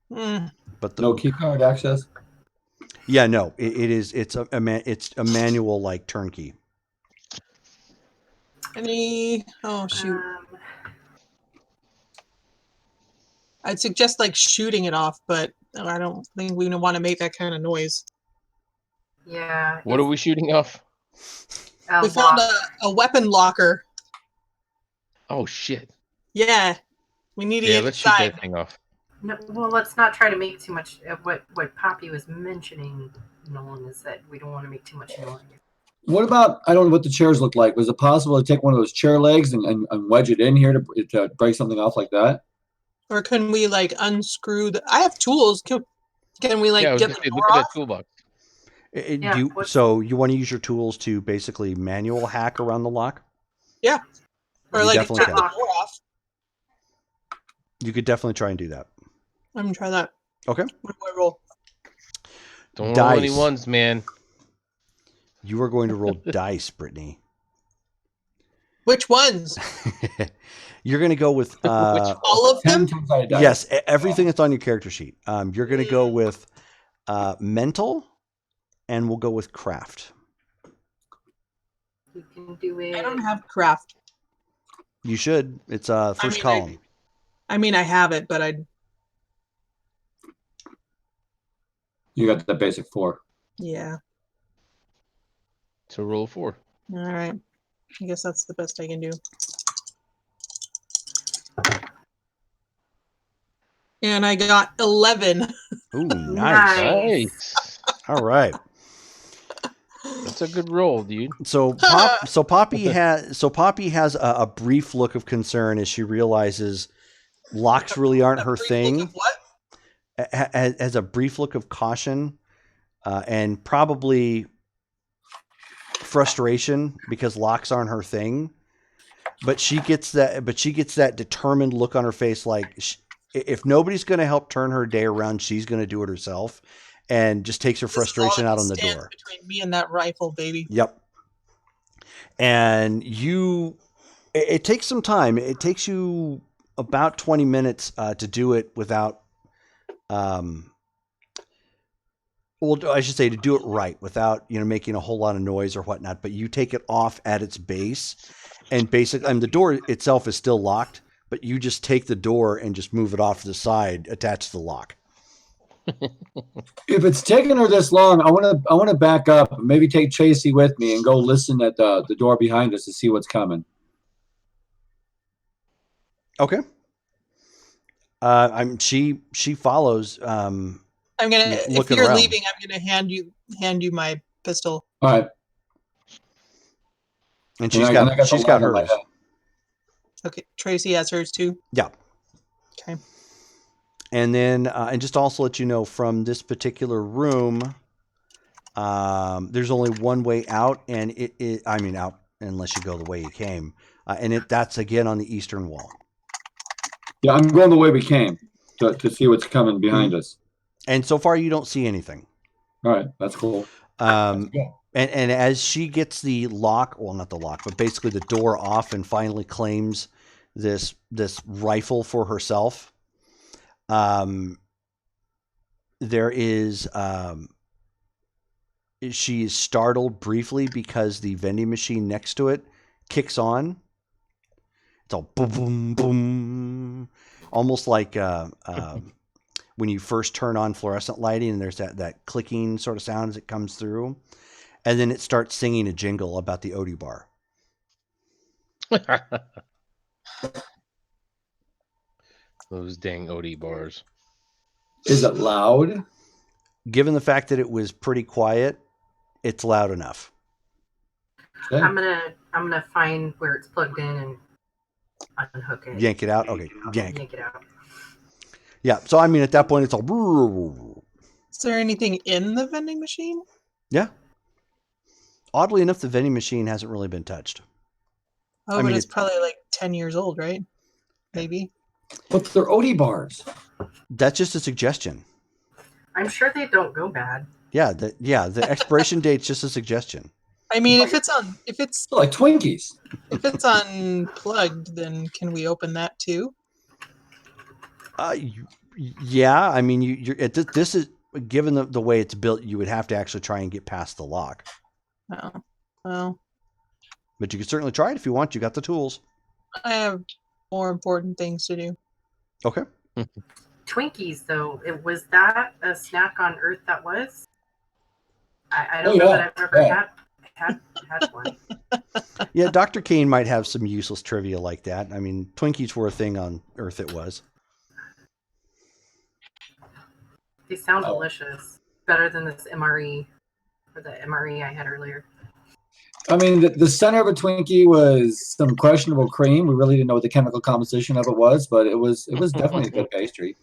But no key card access? Yeah, no. It's a manual, like, turnkey. Oh, shoot. I'd suggest like shooting it off, but I don't think we want to make that kind of noise. Yeah. What are we shooting off? We found a weapon locker. Oh shit. Yeah. We need to get let's inside. shoot that thing off. No, well, let's not try to make too much of what Poppy was mentioning, Nolan, is that we don't want to make too much noise. What about, I don't know what the chairs look like. Was it possible to take one of those chair legs and wedge it in here to break something off like that? Or can we like unscrew I have tools. Can we like get the door look at off? that toolbox. So you want to use your tools to basically manual hack around the lock? Yeah. Or You like definitely take can. the door off. You could definitely try and do that. I'm gonna try that. Okay. What do I roll? Don't roll any ones, man. You are going to roll dice, Brittany. Which ones? You're going to go with all of them? Yes, everything that's on your character sheet. You're going to go with mental, and we'll go with craft. You can do it. I don't have craft. You should. It's first column. I mean, I have it, but You got the basic 4. Yeah. So roll a 4. All right. I guess that's the best I can do. And I got 11. Ooh, nice. All right. That's a good roll, dude. So Poppy has a brief look of concern as she realizes locks really aren't her thing. Look of what? Has a brief look of caution and probably frustration because locks aren't her thing. But she gets that determined look on her face, like if nobody's going to help turn her day around, she's going to do it herself. and just takes her This is all frustration that out on the stands door. between me and that rifle, baby. Yep. And it takes some time. It takes you about 20 minutes to do it without, well, I should say to do it right without, making a whole lot of noise or whatnot, but you take it off at its base and basically, the door itself is still locked, but you just take the door and just move it off to the side, attached to the lock. If it's taking her this long, I want to back up, maybe take Tracy with me and go listen at the door behind us to see what's coming. Okay. She follows. I'm gonna. If looking you're around. leaving, I'm gonna hand you my pistol. All right. And I got the she's light got on my hers. head. Okay, Tracy has hers too. Yeah. Okay. And then, and just also let you know from this particular room, there's only one way out, and out unless you go the way you came, and that's again on the eastern wall. Yeah, I'm going the way we came to see what's coming behind us. And so far, you don't see anything. All right, that's cool. And as she gets the lock, well, not the lock, but basically the door off, and finally claims this rifle for herself, there is she is startled briefly because the vending machine next to it kicks on. It's all boom, boom, boom, almost like when you first turn on fluorescent lighting, and there's that clicking sort of sound as it comes through. And then it starts singing a jingle about the Odie bar. Those dang Odie bars. Is it loud? Given the fact that it was pretty quiet, it's loud enough. Okay. I'm gonna find where it's plugged in and unhook it. Yank it out. Okay, Yank it out. Yeah. So at that point, it's all. Is there anything in the vending machine? Yeah. Oddly enough, the vending machine hasn't really been touched. Oh, but it's probably like 10 years old, right? Maybe. But they're Odie bars. That's just a suggestion. I'm sure they don't go bad. Yeah. The expiration date's just a suggestion. I mean, if it's They're like Twinkies. if it's unplugged, then can we open that too? Yeah. This is given the way it's built, you would have to actually try and get past the lock. Oh, well, But you can certainly try it if you want. You got the tools. I have more important things to do. Okay. Twinkies, though, was that a snack on Earth? That was. I don't know that I've ever had one. Yeah, Dr. Kane might have some useless trivia like that. I mean, Twinkies were a thing on Earth. It was. They sound delicious. Better than this MRE or the MRE I had earlier. I mean, the center of a Twinkie was some questionable cream. We really didn't know what the chemical composition of it was, but it was definitely a good pastry.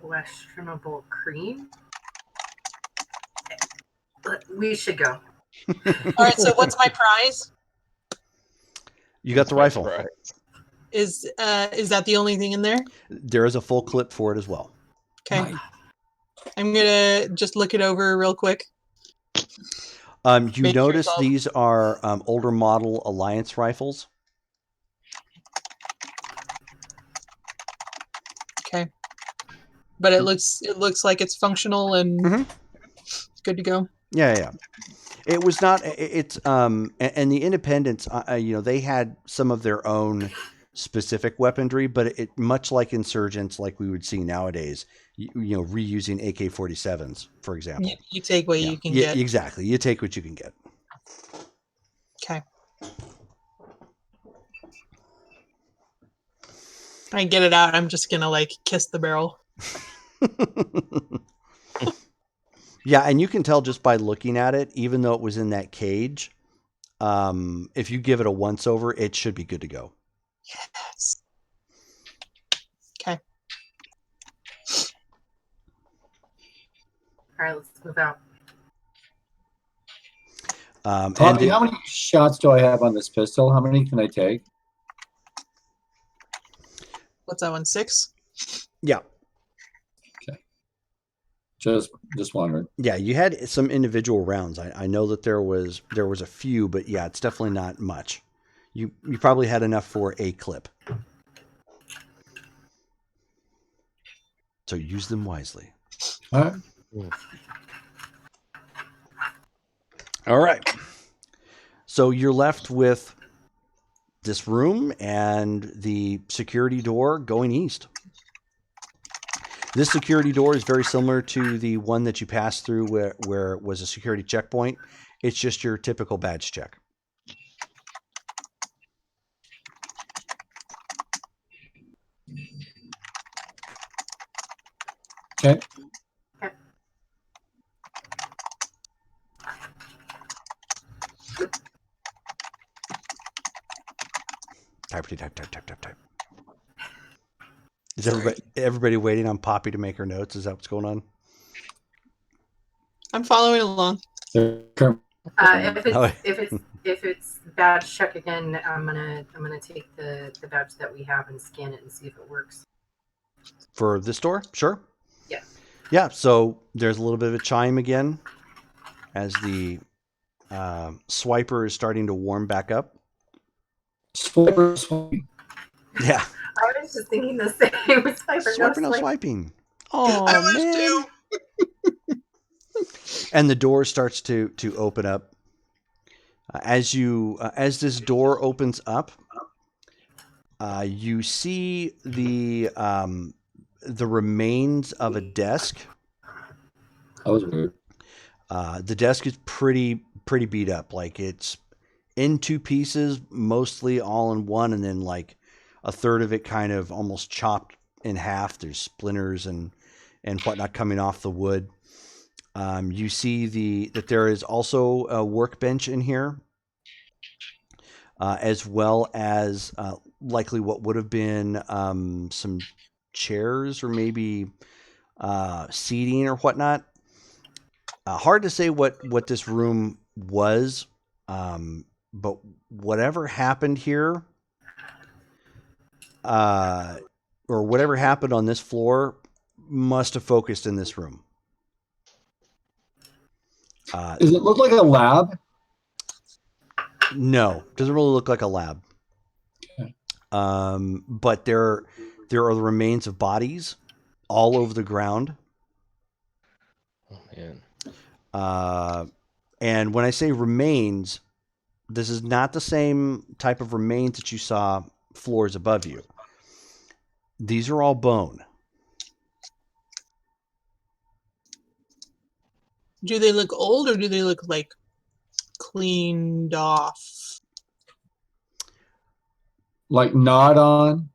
Questionable cream? We should go. All right, so what's my prize? You got the rifle. Right. Is that the only thing in there? There is a full clip for it as well. Okay. Nice. I'm gonna just look it over real quick. You Make sure notice it's all- these are older model Alliance rifles. Okay. But it looks like it's functional and good to go. Yeah. It was not. It's and the Independents. They had some of their own specific weaponry, but it much like Insurgents, like we would see nowadays. Reusing AK-47s, for example. You take what you can get. Exactly. You take what you can get. Okay. I get it out. I'm just gonna kiss the barrel. Yeah, and you can tell just by looking at it, even though it was in that cage, if you give it a once over, it should be good to go. Yes. Okay. All right, let's move out. Tommy, how many shots do I have on this pistol? How many can I take? What's that one? 6? Yeah. Just wondering. Yeah, you had some individual rounds. I know that there was a few, but yeah, it's definitely not much. You probably had enough for a clip. So use them wisely. All right. All right. So you're left with this room and the security door going east. This security door is very similar to the one that you passed through where it was a security checkpoint. It's just your typical badge check. Okay. Type. Is everybody waiting on Poppy to make her notes? Is that what's going on? I'm following along. If it's badge check again, I'm gonna take the badge that we have and scan it and see if it works. For this door? Sure. Yeah. Yeah, so there's a little bit of a chime again as the swiper is starting to warm back up. Swiping. Yeah. I was just thinking the same. Swiping, no swiping. Oh, I was man. too. And the door starts to open up. As this door opens up, you see the remains of a desk. That was weird. The desk is pretty beat up. Like it's in two pieces, mostly all in one, and then like a third of it kind of almost chopped in half. There's splinters and whatnot coming off the wood. You see that there is also a workbench in here, as well as likely what would have been some chairs or maybe seating or whatnot. Hard to say what this room was, but whatever happened here, or whatever happened on this floor, must have focused in this room. Does it look like a lab? No, doesn't really look like a lab. Okay. But there are the remains of bodies all over the ground. Oh man. And when I say remains, this is not the same type of remains that you saw floors above you. These are all bone. Do they look old or do they look like cleaned off? Like gnawed on?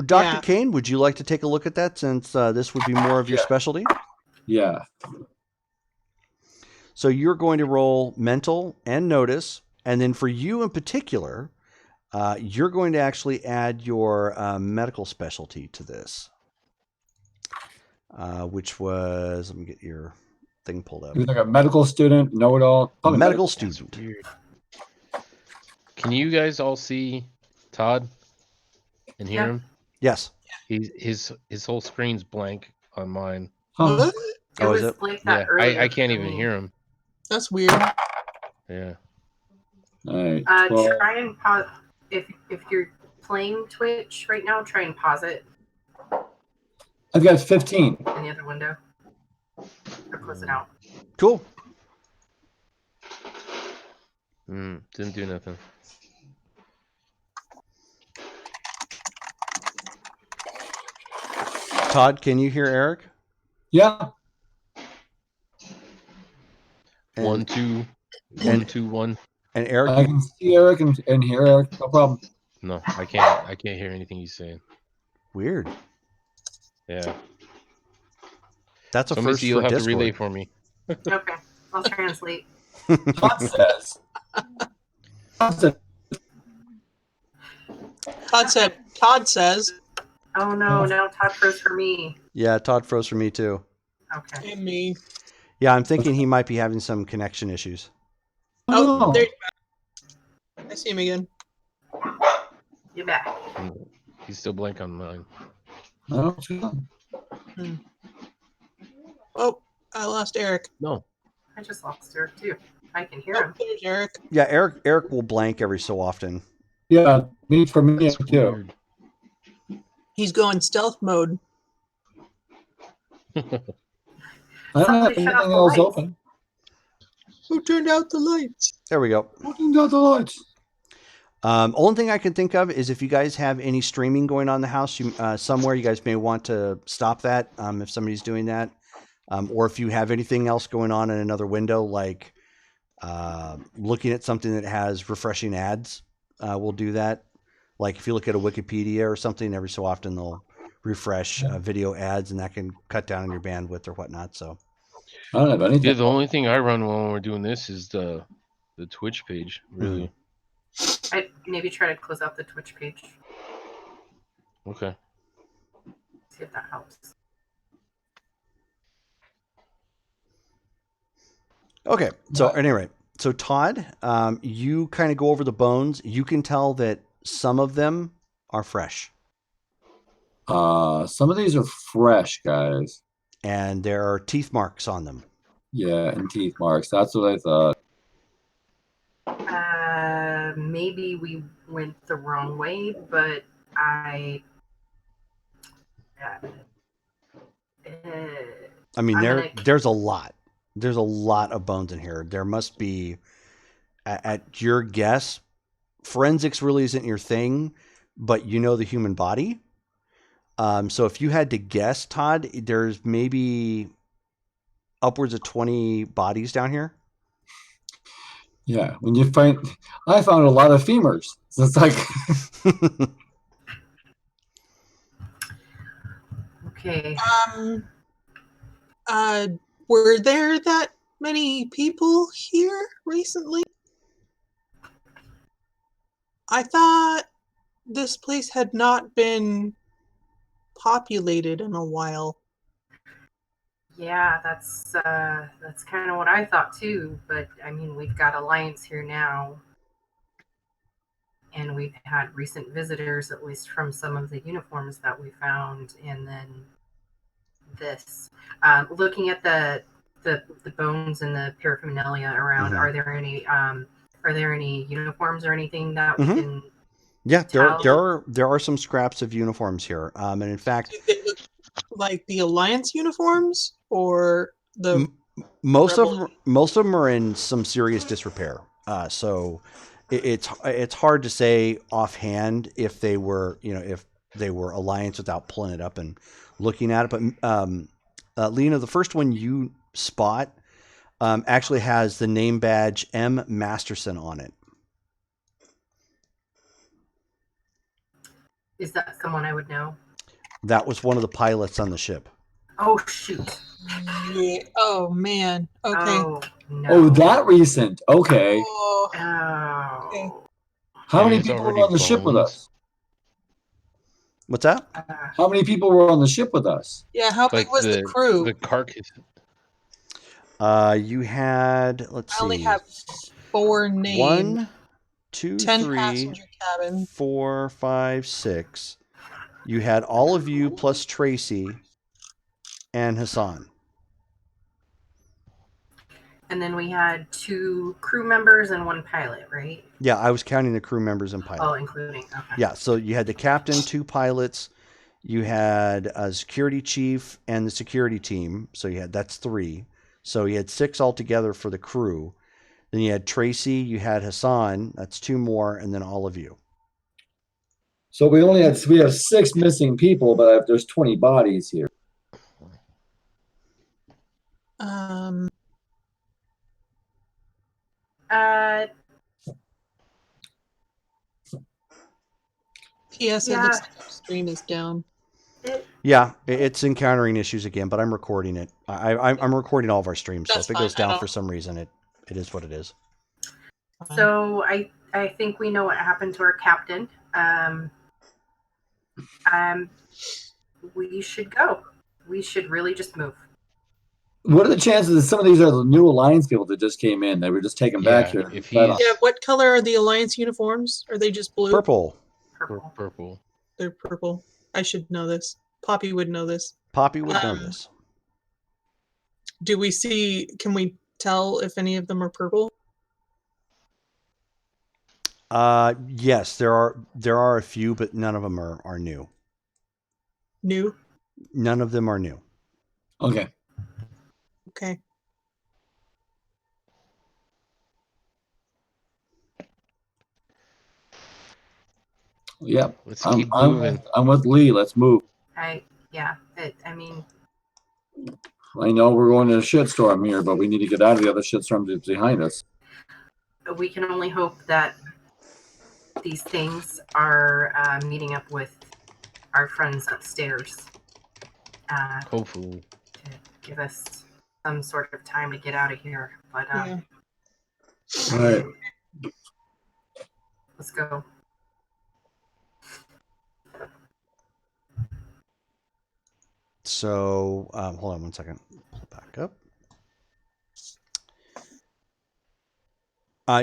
Dr. Yeah. Kane, would you like to take a look at that since this would be more of your specialty? Yeah. So you're going to roll mental and notice. And then for you in particular, you're going to actually add your medical specialty to this, which was, let me get your thing pulled up. He was like a medical student, know-it-all. A medical That's student. weird. Can you guys all see Todd and hear Yeah. him? Yes. His whole screen's blank on mine. Huh. It Oh, was is it? like that Yeah, earlier. I can't for even me. hear him. That's weird. Yeah. All right. Well, Try and pause if you're playing Twitch right now. Try and pause it I've got 15. in the other window or close it out. Cool. Didn't do nothing. Todd, can you hear Eric? Yeah. And, 1 2 1 2 1. And Eric, I can see Eric and hear Eric. No problem. No, I can't hear anything he's saying. weird. Yeah. That's a Somebody first you'll for have Discord. to relay for me. Okay, I'll translate. Todd says. Todd says. Oh no, now Todd froze for me. Yeah, Todd froze for me too. Okay. And me. Yeah, I'm thinking he might be having some connection issues. Oh, there you go. I see him again. You're back. He's still blank on mine. Oh, Oh, I lost Eric. No. I just lost Eric too. I can hear Oh, him. there's Eric. Yeah, Eric will blank every so often. Yeah, for me That's too. weird. He's going stealth mode. I don't have Somebody shut anything off the else lights. open. Who turned out the lights? There we go. Putting out the lights. Only thing I can think of is if you guys have any streaming going on in the house, somewhere you guys may want to stop that if somebody's doing that, or if you have anything else going on in another window, like looking at something that has refreshing ads, we'll do that. Like if you look at a Wikipedia or something, every so often they'll refresh video ads, and that can cut down on your bandwidth or whatnot. So I don't have anything. Yeah, the only thing I run when we're doing this is the Twitch page, really. I maybe try to close out the Twitch page. Okay. See if that helps. okay. So anyway, so Todd, you kind of go over the bones. You can tell that some of them are fresh. Some of these are fresh, guys. And there are teeth marks on them. Yeah, and teeth marks. That's what I thought. Maybe we went the wrong way, but I mean, I'm there's a lot. There's a lot of bones in here. There must be, at your guess, forensics really isn't your thing, but you know the human body. So if you had to guess, Todd, there's maybe upwards of 20 bodies down here. Yeah, when you I found a lot of femurs. So it's like, okay. Were there that many people here recently? I thought this place had not been populated in a while. Yeah, that's kind of what I thought too. But I mean, we've got Alliance here now, and we've had recent visitors, at least from some of the uniforms that we found, and then this. Looking at the bones and the paraphernalia around, are there any uniforms or anything that we can? Yeah, tell? there are some scraps of uniforms here, and in fact, Do they look like the Alliance uniforms or the most Rebel? of them are in some serious disrepair. So it's hard to say offhand if they were Alliance without pulling it up and looking at it. But Lena, the first one you spot actually has the name badge M. Masterson on it. Is that someone I would know? That was one of the pilots on the ship. Oh shoot! Yeah. Oh man. Okay. Oh no! oh, that recent. Okay. Oh, Oh. okay. How many There's people already were on the ship with bones. us? What's that? How many people were on the ship with us? Yeah. How big Like was the crew? the carcass. You had, let's see. I only have 4 names. 1, 2, 10 3, passenger cabin. 4, 5, 6. You had all of you plus Tracy and Hassan. And then we had 2 crew members and 1 pilot, right? Yeah, I was counting the crew members and pilot. Oh, including. Okay. Yeah, so you had the captain, 2 pilots. You had a security chief and the security team. So that's 3. So you had 6 altogether for the crew. Then you had Tracy, you had Hassan. That's 2 more, and then all of you. So we have 6 missing people, but there's 20 bodies here. P.S. It looks like our stream is down. Yeah, it's encountering issues again, but I'm recording it. I'm recording all of our streams, so That's if it goes fine, I down don't- for some reason, it is what it is. So I think we know what happened to our captain. We should go. We should really just move. What are the chances that some of these are the new Alliance people that just came in? They were just taken back here. If he's Yeah. What color are the Alliance uniforms? Are they just blue? Purple. Purple. purple. They're purple. I should know this. Poppy would know this. Poppy would know this. do we see? Can we tell if any of them are purple? Yes, there are a few, but none of them are new. New. None of them are new. Okay. Okay. Yep. Let's keep moving. I'm with Lee. Let's move. I mean, I know we're going to a shitstorm here, but we need to get out of the other shitstorm that's behind us. we can only hope that these things are meeting up with our friends upstairs Hopefully. to give us some sort of time to get out of here. But Yeah. All right. let's go. So hold on one second. Pull it back up.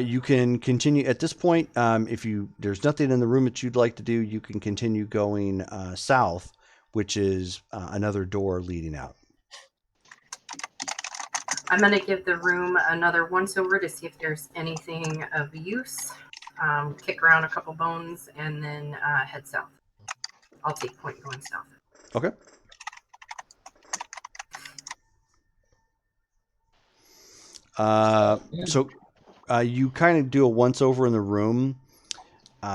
You can continue at this point. If there's nothing in the room that you'd like to do, you can continue going south, which is another door leading out. I'm going to give the room another once over to see if there's anything of use. Kick around a couple bones and then head south. I'll take point going south. Okay. So you kind of do a once over in the room.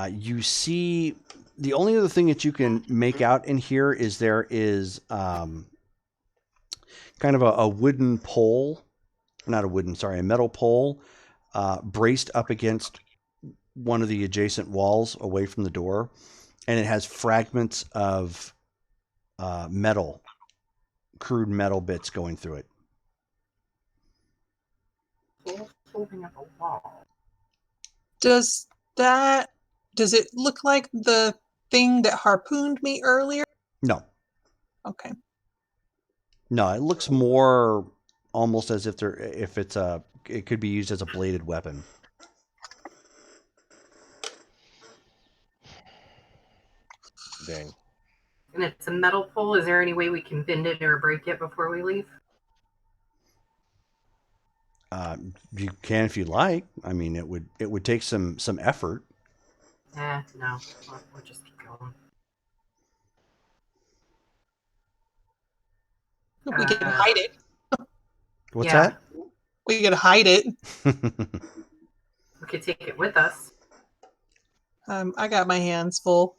You see the only other thing that you can make out in here is there is kind of a wooden pole, not a wooden, sorry, a metal pole braced up against one of the adjacent walls away from the door. And it has fragments of metal, crude metal bits going through it. Holding up a wall. Does it look like the thing that harpooned me earlier? No. Okay. No, it looks more almost as if it could be used as a bladed weapon. Dang. And it's a metal pole. Is there any way we can bend it or break it before we leave? You can if you like. I mean, it would take some effort. No. We'll just keep going. We can hide it. What's Yeah. We can hide it. that? We could take it with us. I got my hands full.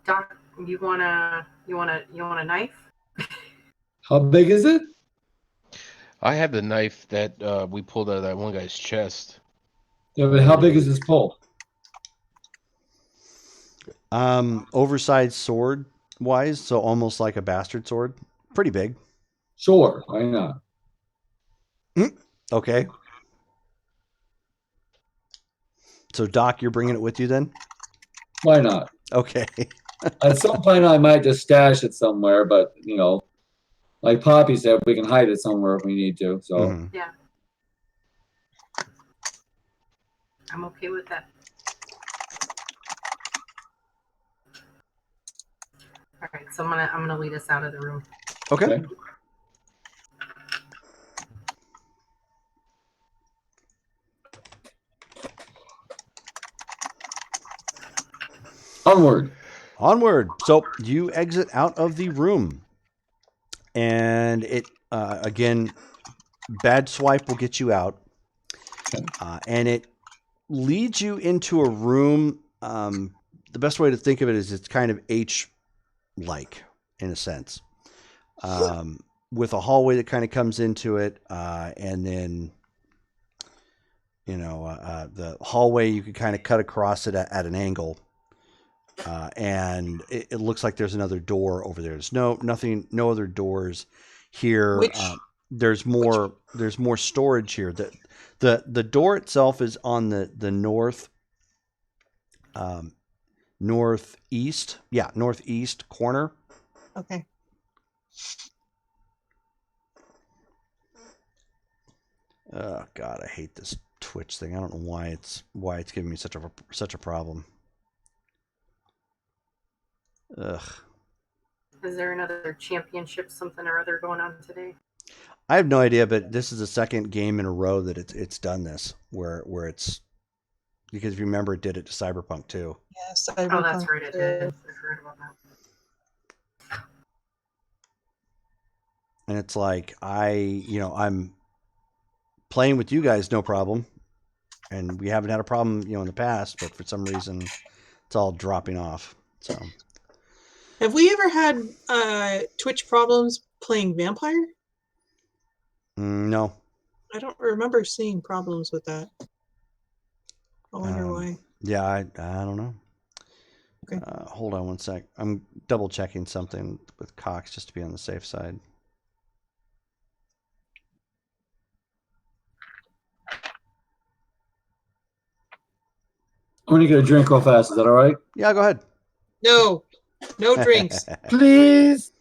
Doc, you want a knife? How big is it? I have the knife that we pulled out of that one guy's chest. Yeah, but how big is this pole? Oversized sword wise, so almost like a bastard sword. Pretty big. Sure, why not? Okay. So Doc, you're bringing it with you then? Why not? Okay. At some point, I might just stash it somewhere, but like Poppy said, we can hide it somewhere if we need to. So Mhm. Yeah. I'm okay with that. All right, so I'm gonna lead us out of the room. Okay. Onward. So you exit out of the room, and it again, bad swipe will get you out, and it leads you into a room. The best way to think of it is it's kind of H-like in a sense, with a hallway that kind of comes into it, and then the hallway you can kind of cut across it at an angle. And it looks like there's another door over there. There's no other doors here. There's more storage here. The door itself is on the northeast. Yeah, northeast corner. Okay. Oh God, I hate this Twitch thing. I don't know why it's giving me such a problem. Ugh. Is there another championship something or other going on today? I have no idea, but this is the second game in a row that it's done this, where it's because if you remember, it did it to Cyberpunk too. Yeah, Oh, that's Cyberpunk. right, it did. I forgot about that. And it's like I'm playing with you guys, no problem, and we haven't had a problem, in the past, but for some reason, it's all dropping off. So Have we ever had Twitch problems playing Vampire? no, I don't remember seeing problems with that. I wonder why. yeah, I don't know. Okay. Hold on one sec. I'm double checking something with Cox just to be on the safe side. I'm gonna get a drink real fast. Is that all right? Yeah, go ahead. No, no drinks. Please.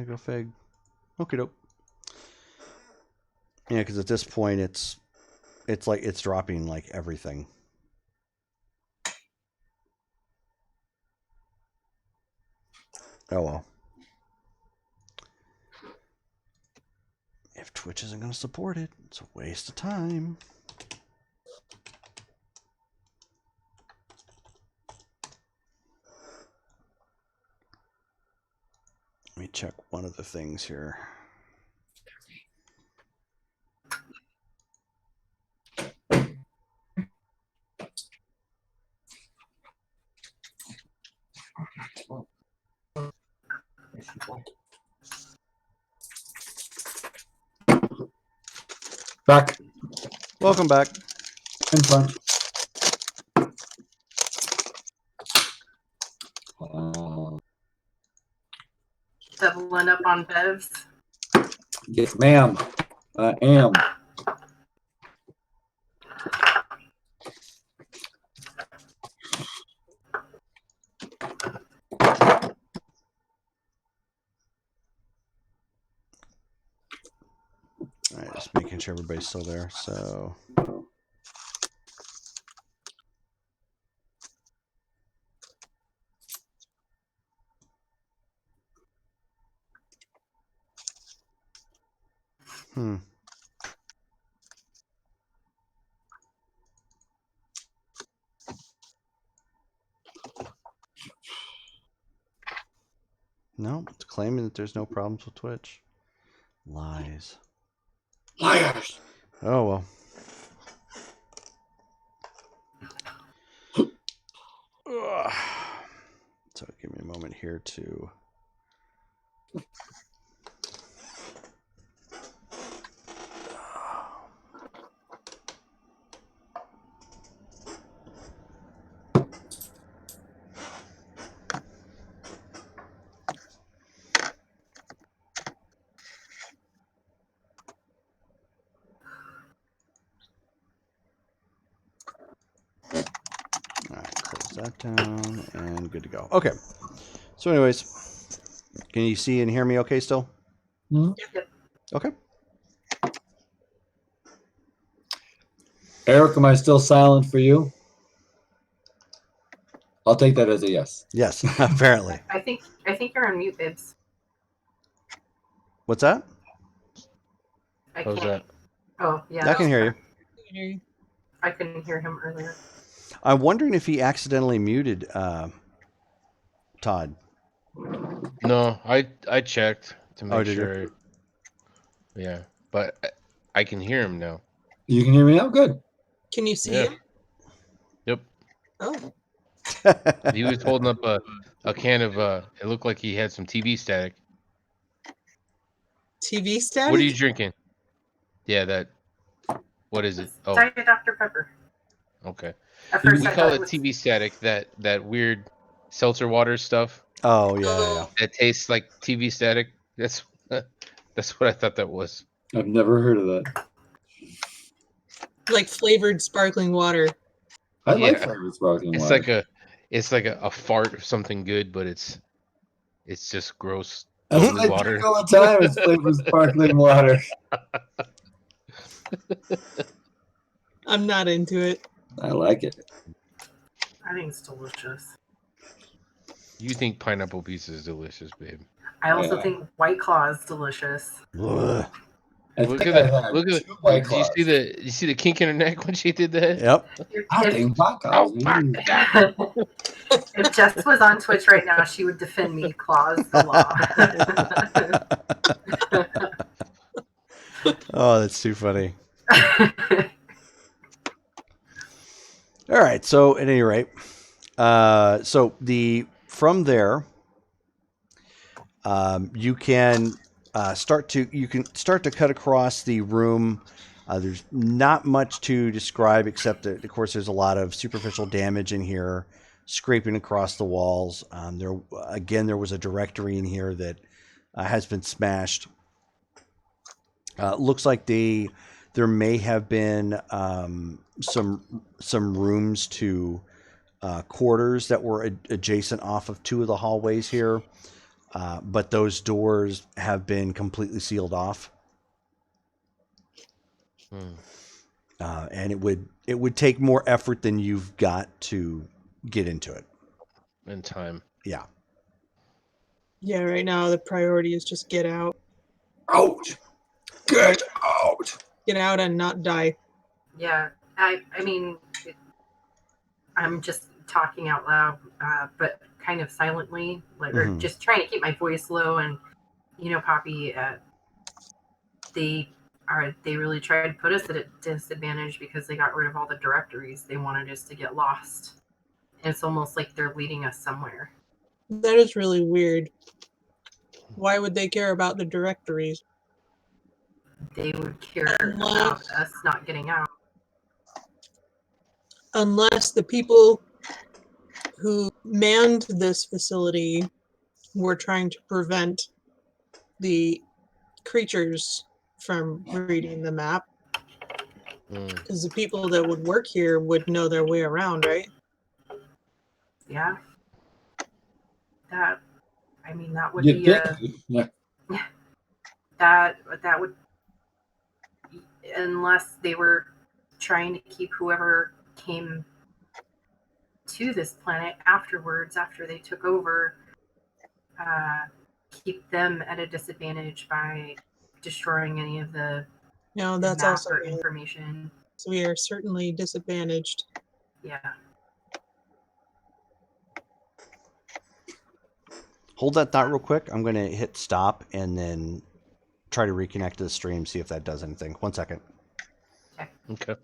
Go fig. Okay, dope. Yeah, because at this point, it's like it's dropping like everything. Oh well. If Twitch isn't going to support it, it's a waste of time. Let me check one of the things here. Back. Welcome back. In front. Doubling up on bevs. Yes, ma'am. I am. All right, just making sure everybody's still there. So. No, it's claiming that there's no problems with Twitch. Lies. Liars. Oh well. Ugh. So give me a moment here to. Close that down and good to go. Okay. So anyways, can you see and hear me okay still? Hmm? Yep. Okay. Eric, am I still silent for you? I'll take that as a yes. Yes, apparently. I think you're on mute, Bibs. What's that? I How's can't. that? Oh, yeah. I can hear you. I couldn't hear him earlier. I'm wondering if he accidentally muted Todd. No, I checked to make did you? sure. Yeah, but I can hear him now. You can hear me now? Good. Can you see Yeah. him? Yep. Oh, He was holding up a can of it looked like he had some TV static. TV static? What are you drinking? Yeah, that. What is it? Oh, Diet Dr. Pepper. okay. At first, We I call thought it was TV static. That weird seltzer water stuff Oh yeah. that tastes like TV static. That's what I thought that was. I've never heard of that. Like flavored sparkling water. I like Yeah. flavored sparkling It's water. like a fart of something good, but it's just gross That's Only what I water. drink all the time. It's flavored sparkling water. I'm not into it. I like it. I think it's delicious. You think pineapple pizza is delicious, babe? I also Yeah. think White Claw is delicious. Ugh. I Look think at I've that! had Look at 2 White did you Claws. see the kink in her neck when she did that? Yep. I If, think White Claws. if Jess was on Twitch right now, she would defend me. Claws the law. Oh, that's too funny. All right. So at any rate, so from there, you can start to cut across the room. There's not much to describe except that, of course, there's a lot of superficial damage in here, scraping across the walls. There was a directory in here that has been smashed. Looks like there may have been some rooms to quarters that were adjacent off of 2 of the hallways here, but those doors have been completely sealed off. And it would take more effort than you've got to get into it. In time. Yeah. Yeah, right now the priority is just get out. Out! Get out! Get out and not die. Yeah, I mean, I'm just talking out loud, but kind of silently, or just trying to keep my voice low. And Poppy, they really tried to put us at a disadvantage because they got rid of all the directories. They wanted us to get lost. And it's almost like they're leading us somewhere. That is really weird. Why would they care about the directories? They would care about us not getting out. Unless the people who manned this facility were trying to prevent the creatures from reading the map. Because the people that would work here would know their way around, right? Yeah. That would You'd be think. that would, unless they were trying to keep whoever came to this planet afterwards, after they took over, keep them at a disadvantage by destroying any of the No, that's map also or right. information. So we are certainly disadvantaged. Yeah. Hold that thought real quick. I'm going to hit stop and then try to reconnect to the stream, see if that does anything. 1 second. Okay.